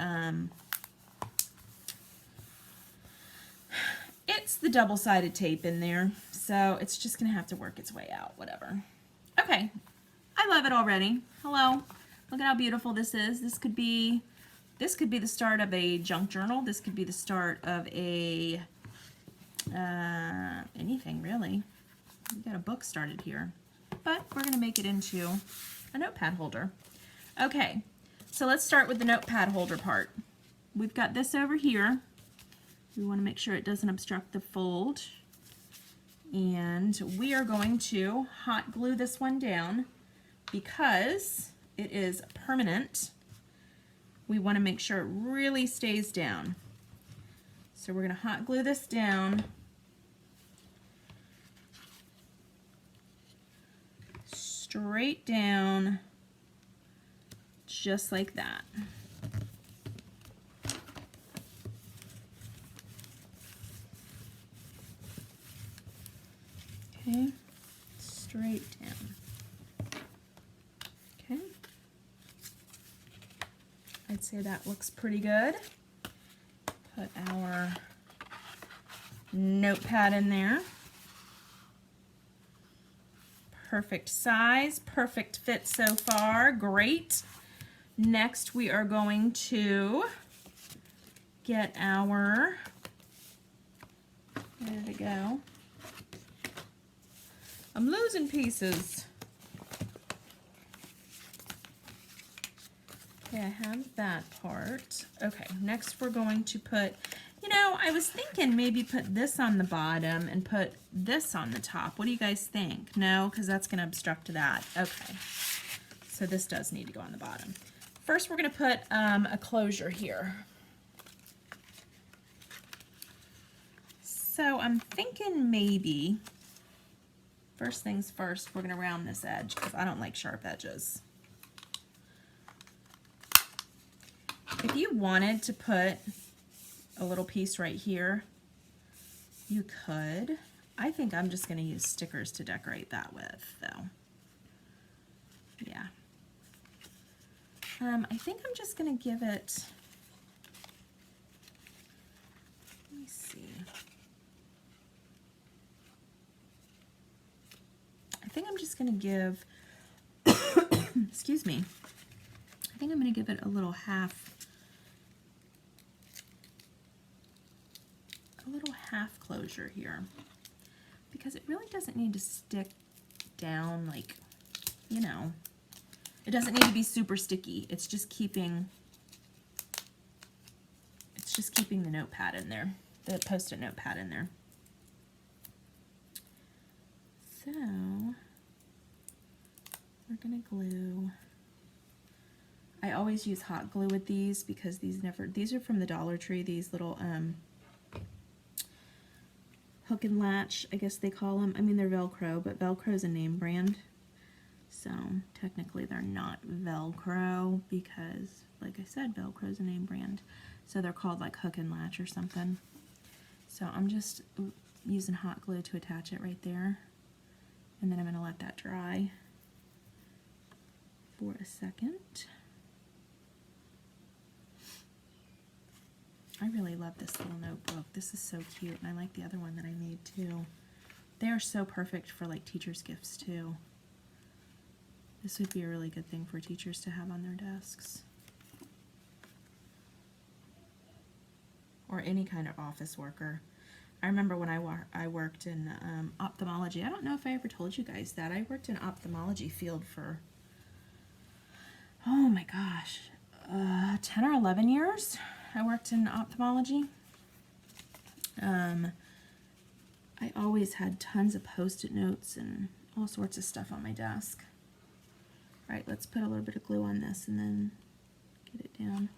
it's the double-sided tape in there, so it's just gonna have to work its way out, whatever. Okay, I love it already. Hello, look at how beautiful this is. This could be the start of a junk journal. This could be the start of a anything really. We got a book started here, but we're gonna make it into a notepad holder. Okay, so let's start with the notepad holder part. We've got this over here. We want to make sure it doesn't obstruct the fold. And we are going to hot glue this one down because it is permanent, we want to make sure it really stays down. So we're going to hot glue this down. Straight down, just like that. Okay, straight down. Okay, I'd say that looks pretty good. Put our notepad in there. Perfect size, perfect fit so far, great. Next we are going to get our, where did it go? I'm losing pieces. Okay, I have that part. Okay, next we're going to put, you know, I was thinking maybe put this on the bottom and put this on the top. What do you guys think? No, because that's going to obstruct that. Okay, so this does need to go on the bottom. First, we're going to put a closure here. So I'm thinking maybe, first things first, we're going to round this edge because I don't like sharp edges. If you wanted to put a little piece right here, you could. I think I'm just going to use stickers to decorate that with, though. Yeah. I think I'm just going to give it, let me see. I think I'm just going to give, excuse me, I think I'm going to give it a little half closure here, because it really doesn't need to stick down, like, you know, it doesn't need to be super sticky. It's just keeping the notepad in there, the Post-it notepad in there. So we're gonna glue. I always use hot glue with these because these are from the Dollar Tree, these little hook and latch, I guess they call them. I mean, they're Velcro, but Velcro is a name brand. So technically they're not Velcro because, like I said, Velcro is a name brand. So they're called like hook and latch or something. So I'm just using hot glue to attach it right there. And then I'm going to let that dry for a second. I really love this little notebook. This is so cute, and I like the other one that I made too. They are so perfect for like teachers' gifts too. This would be a really good thing for teachers to have on their desks. Or any kind of office worker. I remember when I worked in ophthalmology. I don't know if I ever told you guys that. I worked in ophthalmology field for, oh my gosh, 10 or 11 years. I worked in ophthalmology. I always had tons of Post-it notes and all sorts of stuff on my desk. All right, let's put a little bit of glue on this and then get it down.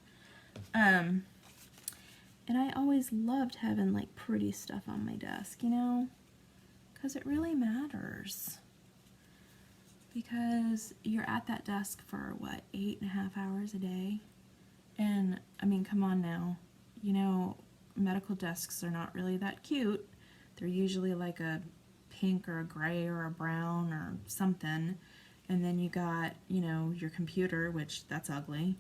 And I always loved having like pretty stuff on my desk, you know, because it really matters. Because you're at that desk for what, 8.5 hours a day? And I mean, come on now, you know, medical desks are not really that cute. They're usually like a pink or a gray or a brown or something. And then you got, you know, your computer, which that's ugly.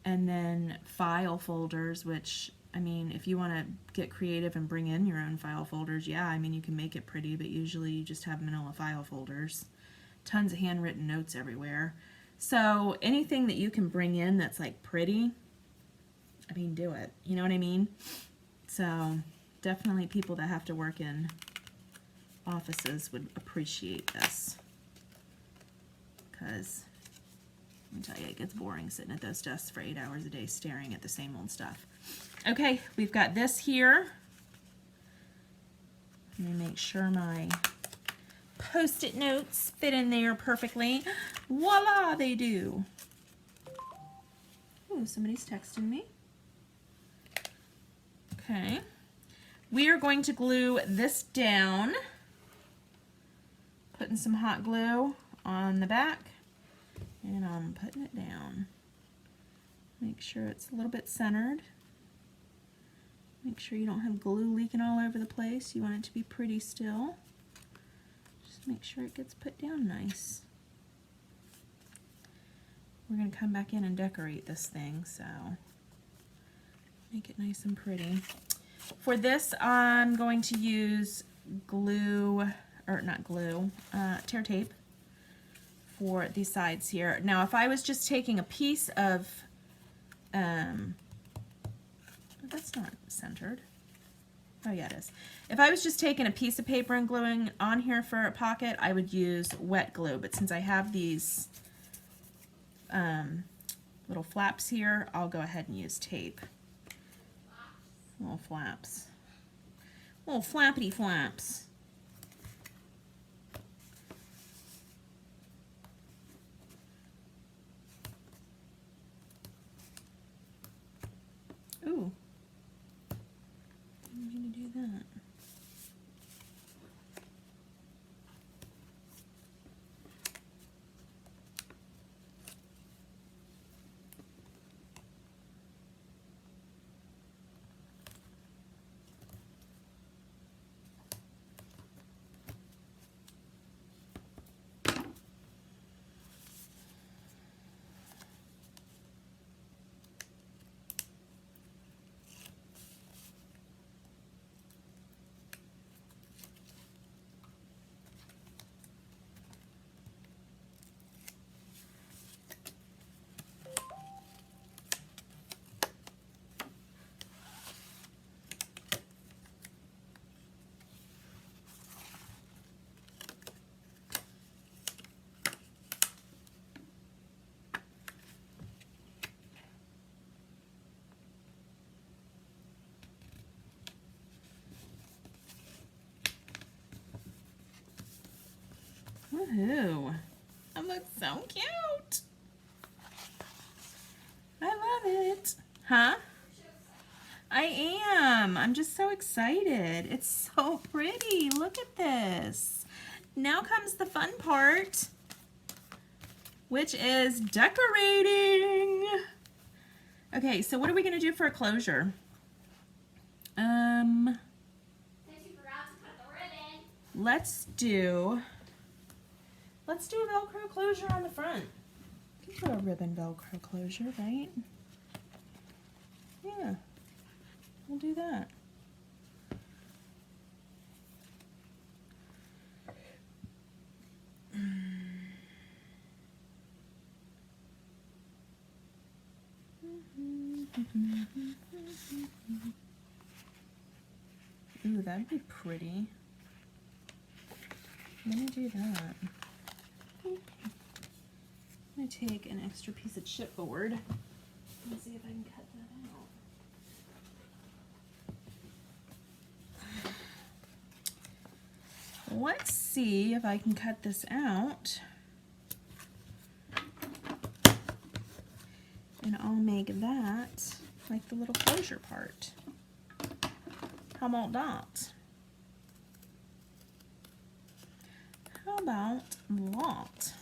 And then file folders, which, I mean, if you want to get creative and bring in your own file folders, yeah, I mean, you can make it pretty, but usually you just have manila file folders. Tons of handwritten notes everywhere. So anything that you can bring in that's like pretty, I mean, do it. You know what I mean? So definitely people that have to work in offices would appreciate this. Because let me tell you, it gets boring sitting at those desks for 8 hours a day staring at the same old stuff. Okay, we've got this here. Let me make sure my Post-it notes fit in there perfectly. Voila, they do. Oh, somebody's texting me. Okay. We are going to glue this down. Putting some hot glue on the back. And I'm putting it down. Make sure it's a little bit centered. Make sure you don't have glue leaking all over the place. You want it to be pretty still. Just make sure it gets put down nice. We're going to come back in and decorate this thing, so make it nice and pretty. For this, I'm going to use glue, or not glue, tear tape for the sides here. Now, if I was just taking a piece of, that's not centered. Oh yeah, it is. If I was just taking a piece of paper and gluing on here for a pocket, I would use wet glue. But since I have these little flaps here, I'll go ahead and use tape. Little flaps. Little flappity flaps. Ooh. I'm going to do that. Woohoo! That looks so cute. I love it. Huh? I am. I'm just so excited. It's so pretty. Look at this. Now comes the fun part, which is decorating. Okay, so what are we going to do for a closure? Since you forgot to cut the ribbon. Let's do a Velcro closure on the front. You can put a ribbon Velcro closure, right? Yeah, we'll do that. Ooh, that'd be pretty. Let me do that. I'm going to take an extra piece of chipboard and see if I can cut that out. Let's see if I can cut this out. And I'll make that like the little closure part. How about that? How about that?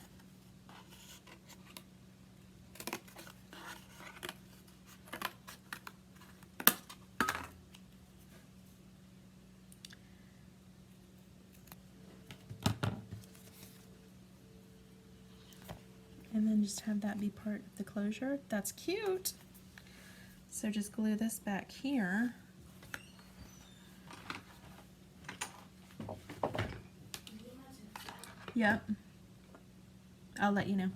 And then just have that be part of the closure. That's cute. So just glue this back here. Yep. I'll let you know.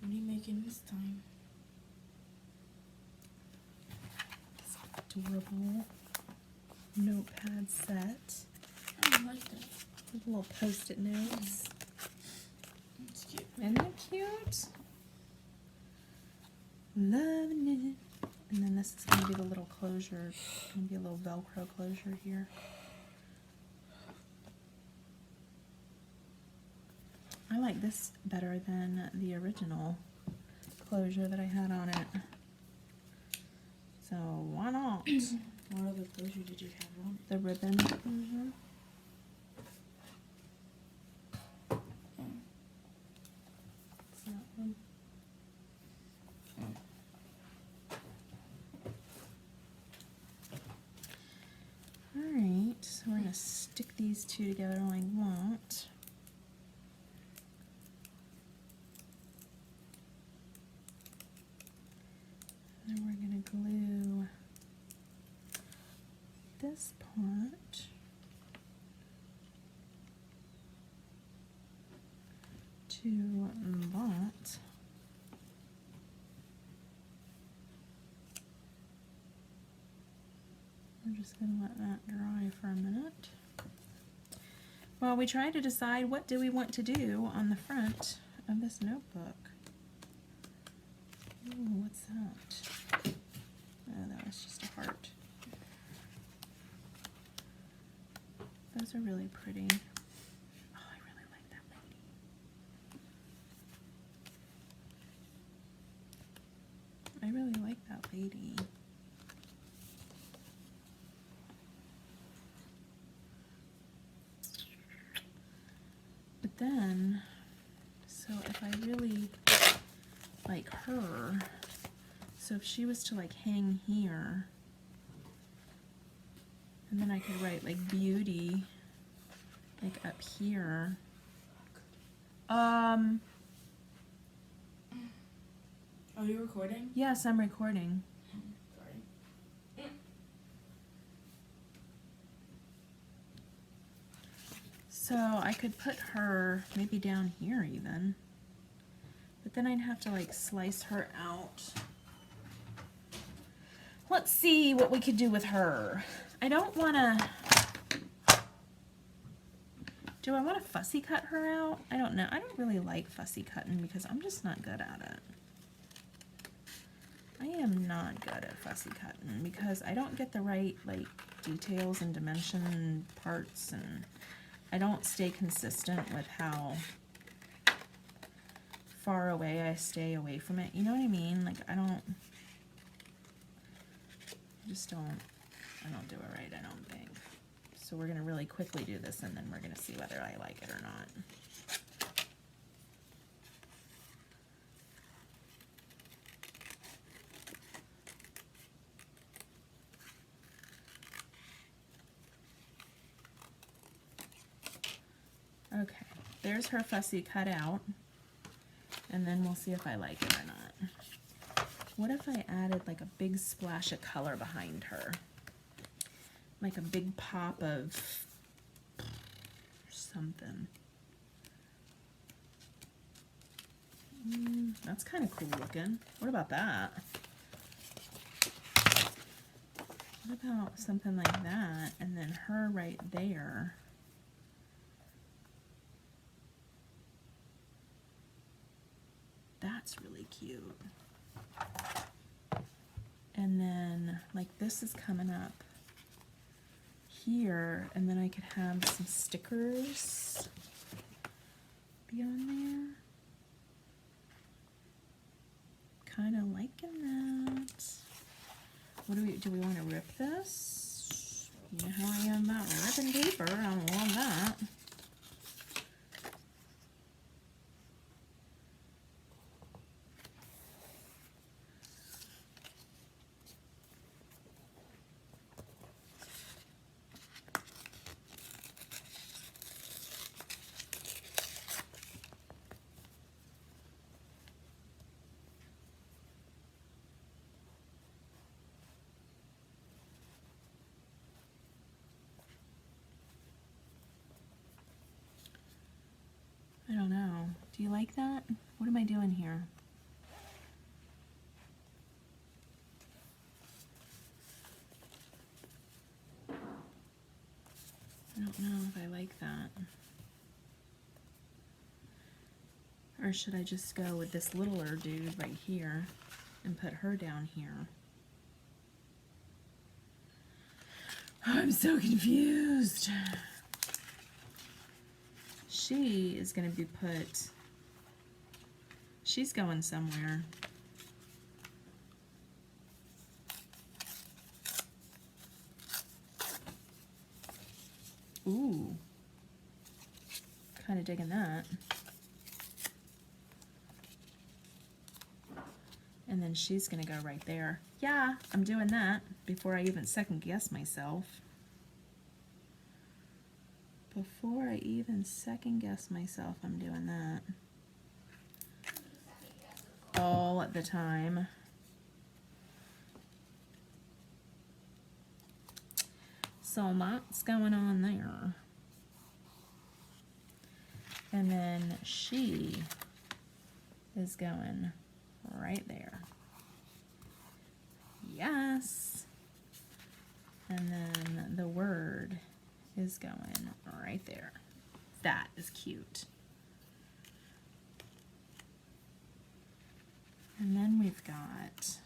What are you making this time? This adorable notepad set I like that. with little post-it notes. It's Isn't that cute? Loving it. And then this is going to be the little closure. Going to be a little Velcro closure here. I like this better than the original closure that I had on it. So why not? What other closure did you have on? The ribbon closure. It's that one. Alright, so we're going to stick these two together like that. And we're going to glue this part to that. We're just going to let that dry for a minute. While we try to decide what do we want to do on the front of this notebook. Ooh, what's that? Oh, that was just a heart. Those are really pretty. Oh, I really like that lady. I really like that lady. But then, so if I really like her, so if she was to like hang here, and then I could write like beauty like up here. Are you recording? Yes, I'm recording. Sorry. So I could put her maybe down here even. But then I'd have to like slice her out. Let's see what we could do with her. I don't want to... Do I want to fussy cut her out? I don't know. I don't really like fussy cutting because I'm just not good at it. I am not good at fussy cutting because I don't get the right like details and dimension and parts, and I don't stay consistent with how far away I stay away from it. You know what I mean? Like I don't do it right, I don't think. So we're going to really quickly do this, and then we're going to see whether I like it or not. Okay, there's her fussy cut out, and then we'll see if I like it or not. What if I added like a big splash of color behind her? Like a big pop of something. That's kind of cool looking. What about that? What about something like that, and then her right there? That's really cute. And then, like, this is coming up here, and then I could have some stickers be on there. Kind of liking that. What do we want to rip this? You know how I am about ripping paper. I don't want that. I don't know. Do you like that? What am I doing here? I don't know if I like that. Or should I just go with this littler dude right here and put her down here? I'm so confused. She is going to be put, she's going somewhere. Ooh, kind of digging that. And then she's gonna go right there. Yeah, I'm doing that before I even second guess myself. Before I even second guess myself, I'm doing that. All at the time. So that's going on there. And then she is going right there. Yes. And then the word is going right there. That is cute. And then we've got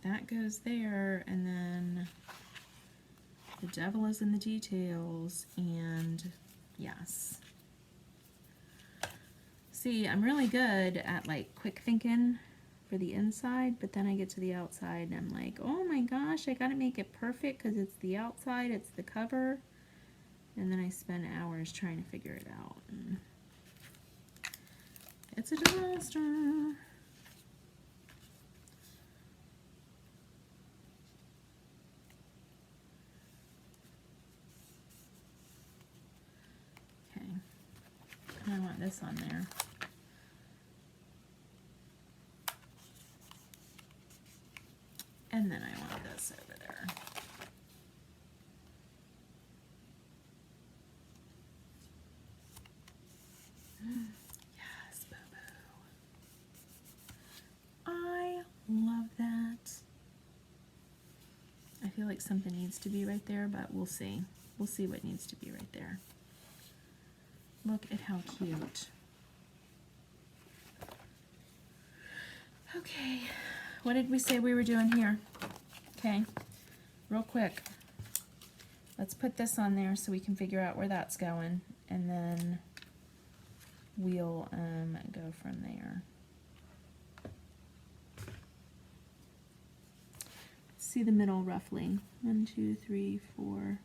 that goes there, and then the devil is in the details, and yes. See, I'm really good at like quick thinking for the inside, but then I get to the outside and I'm like, oh my gosh, I gotta make it perfect because it's the outside, it's the cover, and then I spend hours trying to figure it out. And it's a disaster. I want this on there. And then I want this over there. Yes, boo-boo. I love that. I feel like something needs to be right there, but we'll see. We'll see what needs to be right there. Look at how cute. Okay, what did we say we were doing here? Okay, real quick. Let's put this on there so we can figure out where that's going, and then we'll go from there. See the middle roughly. 1, 2, 3, 4.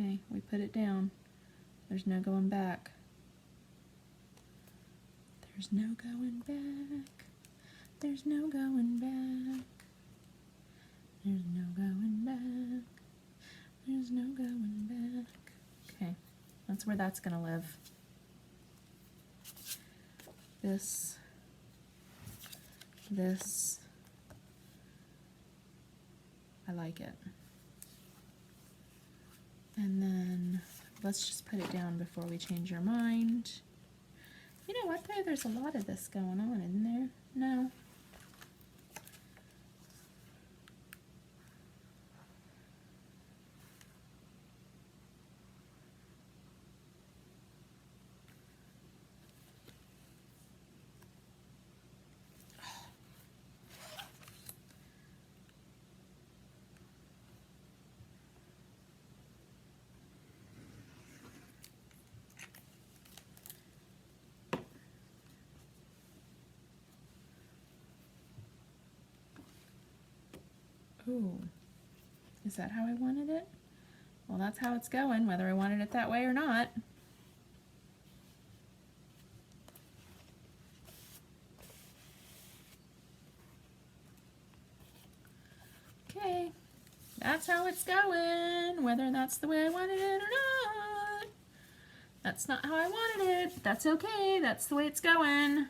Okay, we put it down. There's no going back. There's no going back. There's no going back. There's no going back. There's no going back. Okay, that's where that's gonna live. This. I like it. And then let's just put it down before we change our mind. You know what though? There's a lot of this going on, isn't there? No. Ooh, is that how I wanted it? Well, that's how it's going, whether I wanted it that way or not. Okay, that's how it's it's going, whether that's the way I wanted it or not. That's not how I wanted it. That's okay. That's the way it's going.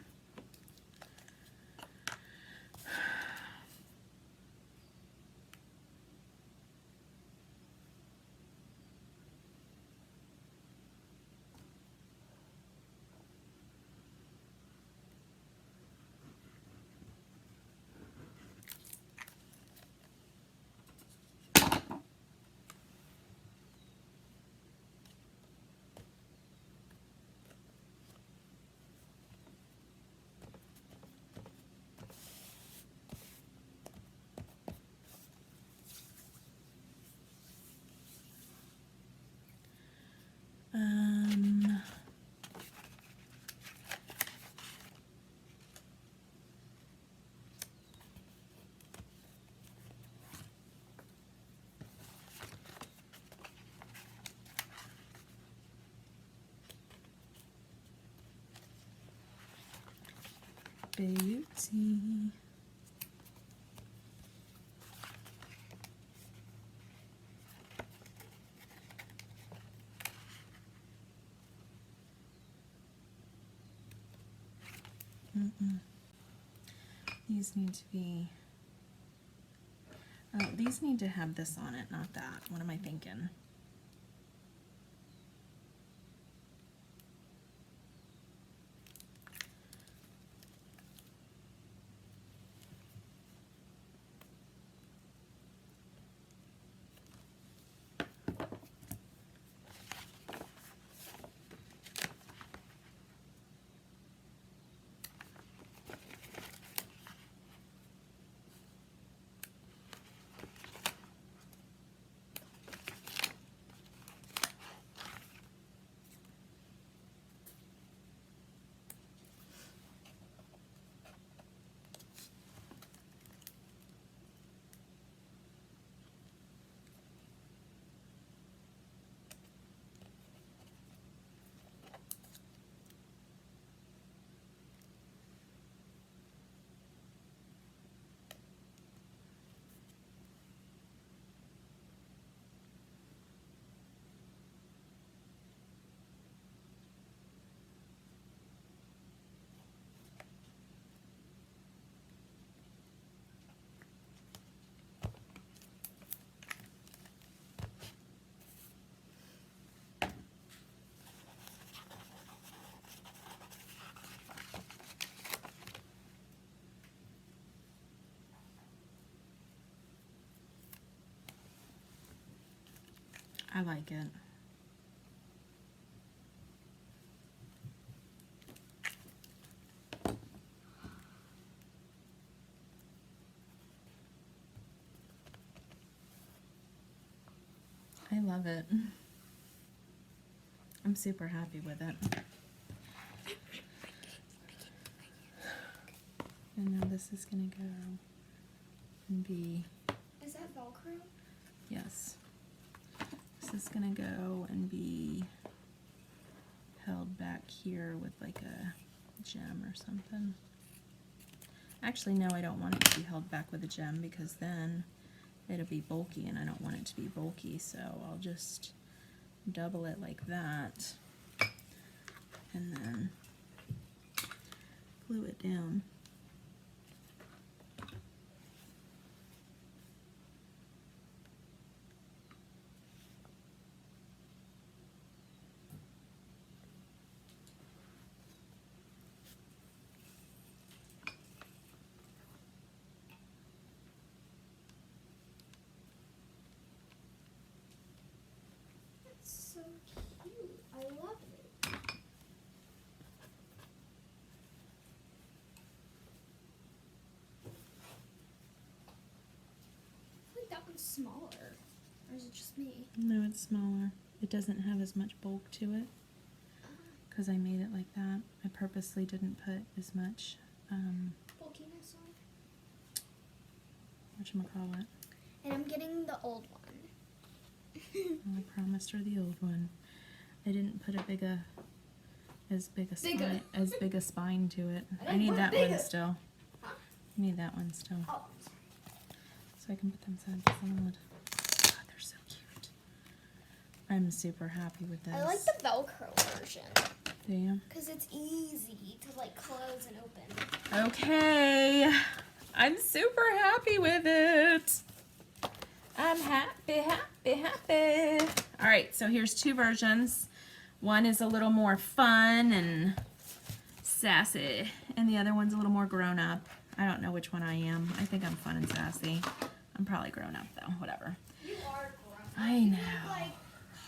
Beauty. These need to be, oh, these need to have this on it, not that. What am I thinking? I like it. I love it. I'm super happy with it. And now this is gonna go and be, Is that Velcro? yes. This is gonna go and be held back here with like a gem or something. Actually, no, I don't want it to be held back with a gem because then it'll be bulky and I don't want it to be bulky, so I'll just double it like that and then glue it down. So cute. I love it. I think that one's smaller. Or is it just me? No, it's smaller. It doesn't have as much bulk to it because I made it like that. I purposely didn't put as much Bulkiness on. whatchamacallit. And I'm getting the old one. I promised her the old one. I didn't put as big a spine to it. I need that one still. I need that one still. Oh, So I can put them side by side. God, they're I'm super happy with this. I like the Velcro version Do you? because it's easy to like close and open. Okay. I'm super happy with it. I'm happy, happy, happy. All right, so here's two versions. One is a little more fun and sassy, and the other one's a little more grown up. I don't know which one I am. I think I'm fun and sassy. I'm probably grown up though, whatever. You are grown. I know. Like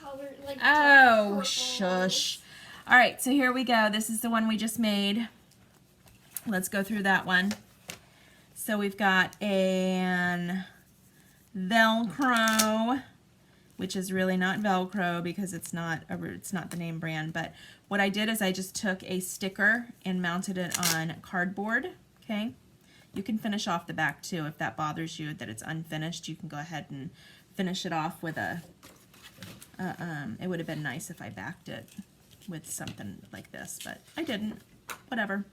color, like Oh, purple. shush. All right, so here we go. This is the one we just made. Let's go through that one. So we've got an Velcro, which is really not Velcro because it's not the name brand, but what I did is I just took a sticker and mounted it on cardboard, okay? You can finish off the back too if that bothers you that it's unfinished. You can go ahead and finish it off with a, it would have been nice if I backed it with something like this, but I didn't, whatever.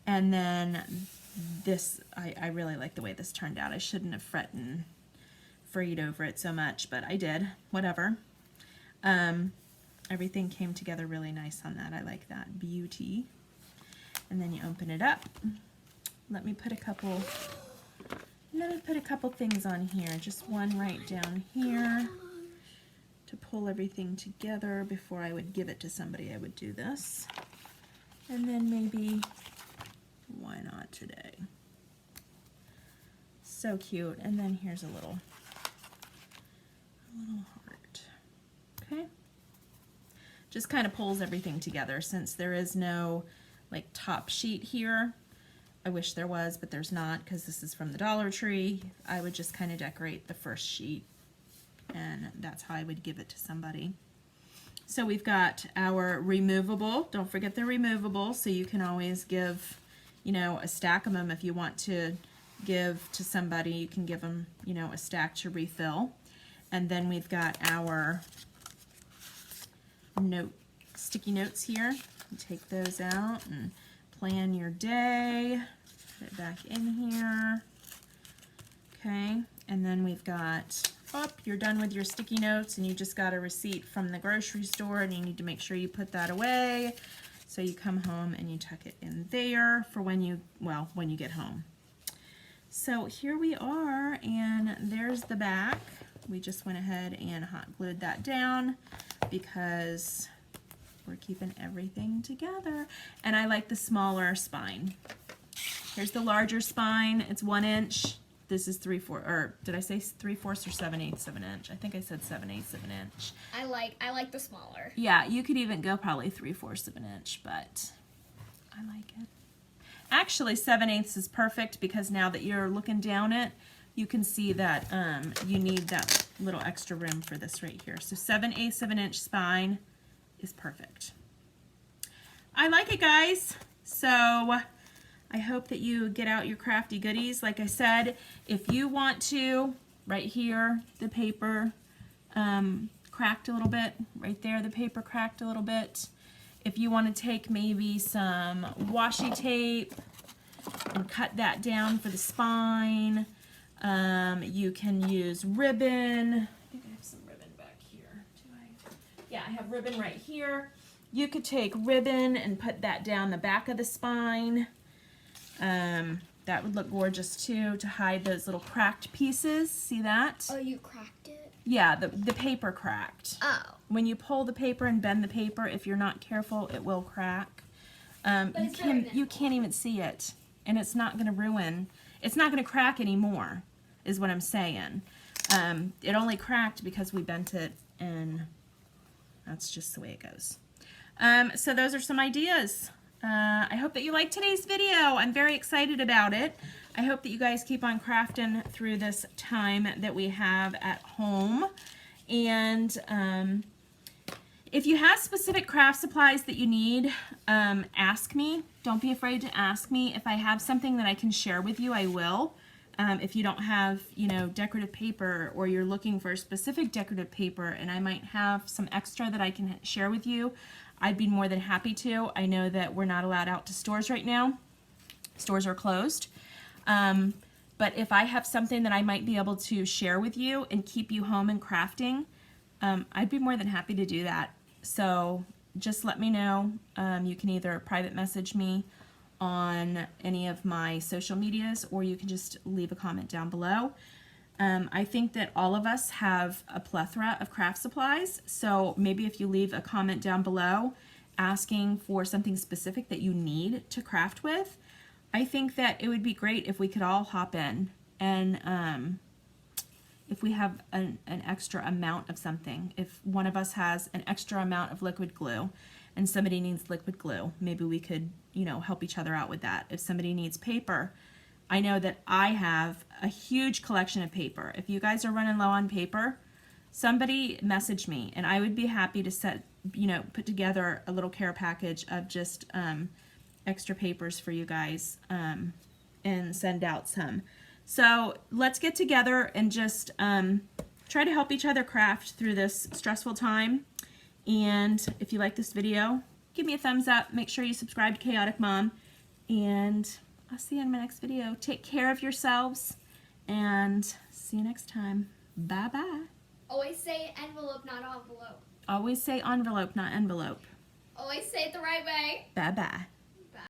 And then this, I really like the way this turned out. I shouldn't have fretted and freed over it so much, but I did, whatever. Everything came together really nice on that. I like that beauty. And then you open it up. Let me put a couple things on here. Just one right down here to pull everything together. Before I would give it to somebody, I would do this. And then maybe, why not today? So cute. And then here's a little heart. Okay. Just kind of pulls everything together since there is no like top sheet here. I wish there was, but there's not because this is from the Dollar Tree. I would just kind of decorate the first sheet, and that's how I would give it to somebody. So we've got our removable. Don't forget the removable, so you can always give, you know, a stack of them if you want to give to somebody. You can give them, you know, a stack to refill. And then we've got our sticky notes here. You take those out and plan your day. Put it back in here. Okay, and then we've got, you're done with your sticky notes and you just got a receipt from the grocery store and you need to make sure you put that away. So you come home and you tuck it in there for when you get home. So here we are, and there's the back. We just went ahead and hot glued that down because we're keeping everything together. And I like the smaller spine. Here's the larger spine. It's 1 inch. This is 3/4, or did I say 3/4 or 7/8 of an inch? I think I said 7/8 of an inch. I like the smaller. Yeah, you could even go probably 3/4 of an inch, but I like it. Actually, 7/8 is perfect because now that you're looking down it, you can see that you need that little extra room for this right here. So 7/8 of an inch spine is perfect. I like it, guys. So I hope that you get out your crafty goodies. Like I said, if you want to, right here, the paper cracked a little bit. Right there, the paper cracked a little bit. If you want to take maybe some washi tape and cut that down for the spine, you can use ribbon. I think I have some ribbon back here. Yeah, I have ribbon right here. You could take ribbon and put that down the back of the spine. That would look gorgeous too, to hide those little cracked pieces. See that? Oh, you cracked it? Yeah, the paper cracked. Oh. When you pull the paper and bend the paper, if you're not careful, it will crack. You can't even see it, and it's not going to ruin. It's not going to crack anymore, is what I'm saying. It only cracked because we bent it, and that's just the way it goes. So those are some ideas. I hope that you liked today's video. I'm very excited about it. I hope that you guys keep on crafting through this time that we have at home. And if you have specific craft supplies that you need, ask me. Don't be afraid to ask me. If I have something that I can share with you, I will. If you don't have, decorative paper, or you're looking for a specific decorative paper and I might have some extra that I can share with you, I'd be more than happy to. I know that we're not allowed out to stores right now. Stores are closed. But if I have something that I might be able to share with you and keep you home and crafting, I'd be more than happy to do that. So just let me know. You can either private message me on any of my social medias, or you can just leave a comment down below. I think that all of us have a plethora of craft supplies, so maybe if you leave a comment down below asking for something specific that you need to craft with, I think that it would be great if we could all hop in and if we have an extra amount of something. If one of us has an extra amount of liquid glue and somebody needs liquid glue, maybe we could, you know, help each other out with that. If somebody needs paper, I know that I have a huge collection of paper. If you guys are running low on paper, somebody message me and I would be happy to put together a little care package of just extra papers for you guys and send out some. So let's get together and just try to help each other craft through this stressful time. And if you like this video, give me a thumbs up. Make sure you subscribe to Chaotic Mom. And I'll see you in my next video. Take care of yourselves and see you next time. Bye-bye. Always say envelope, not envelope. Always say envelope, not envelope. Always say it the right way. Bye-bye.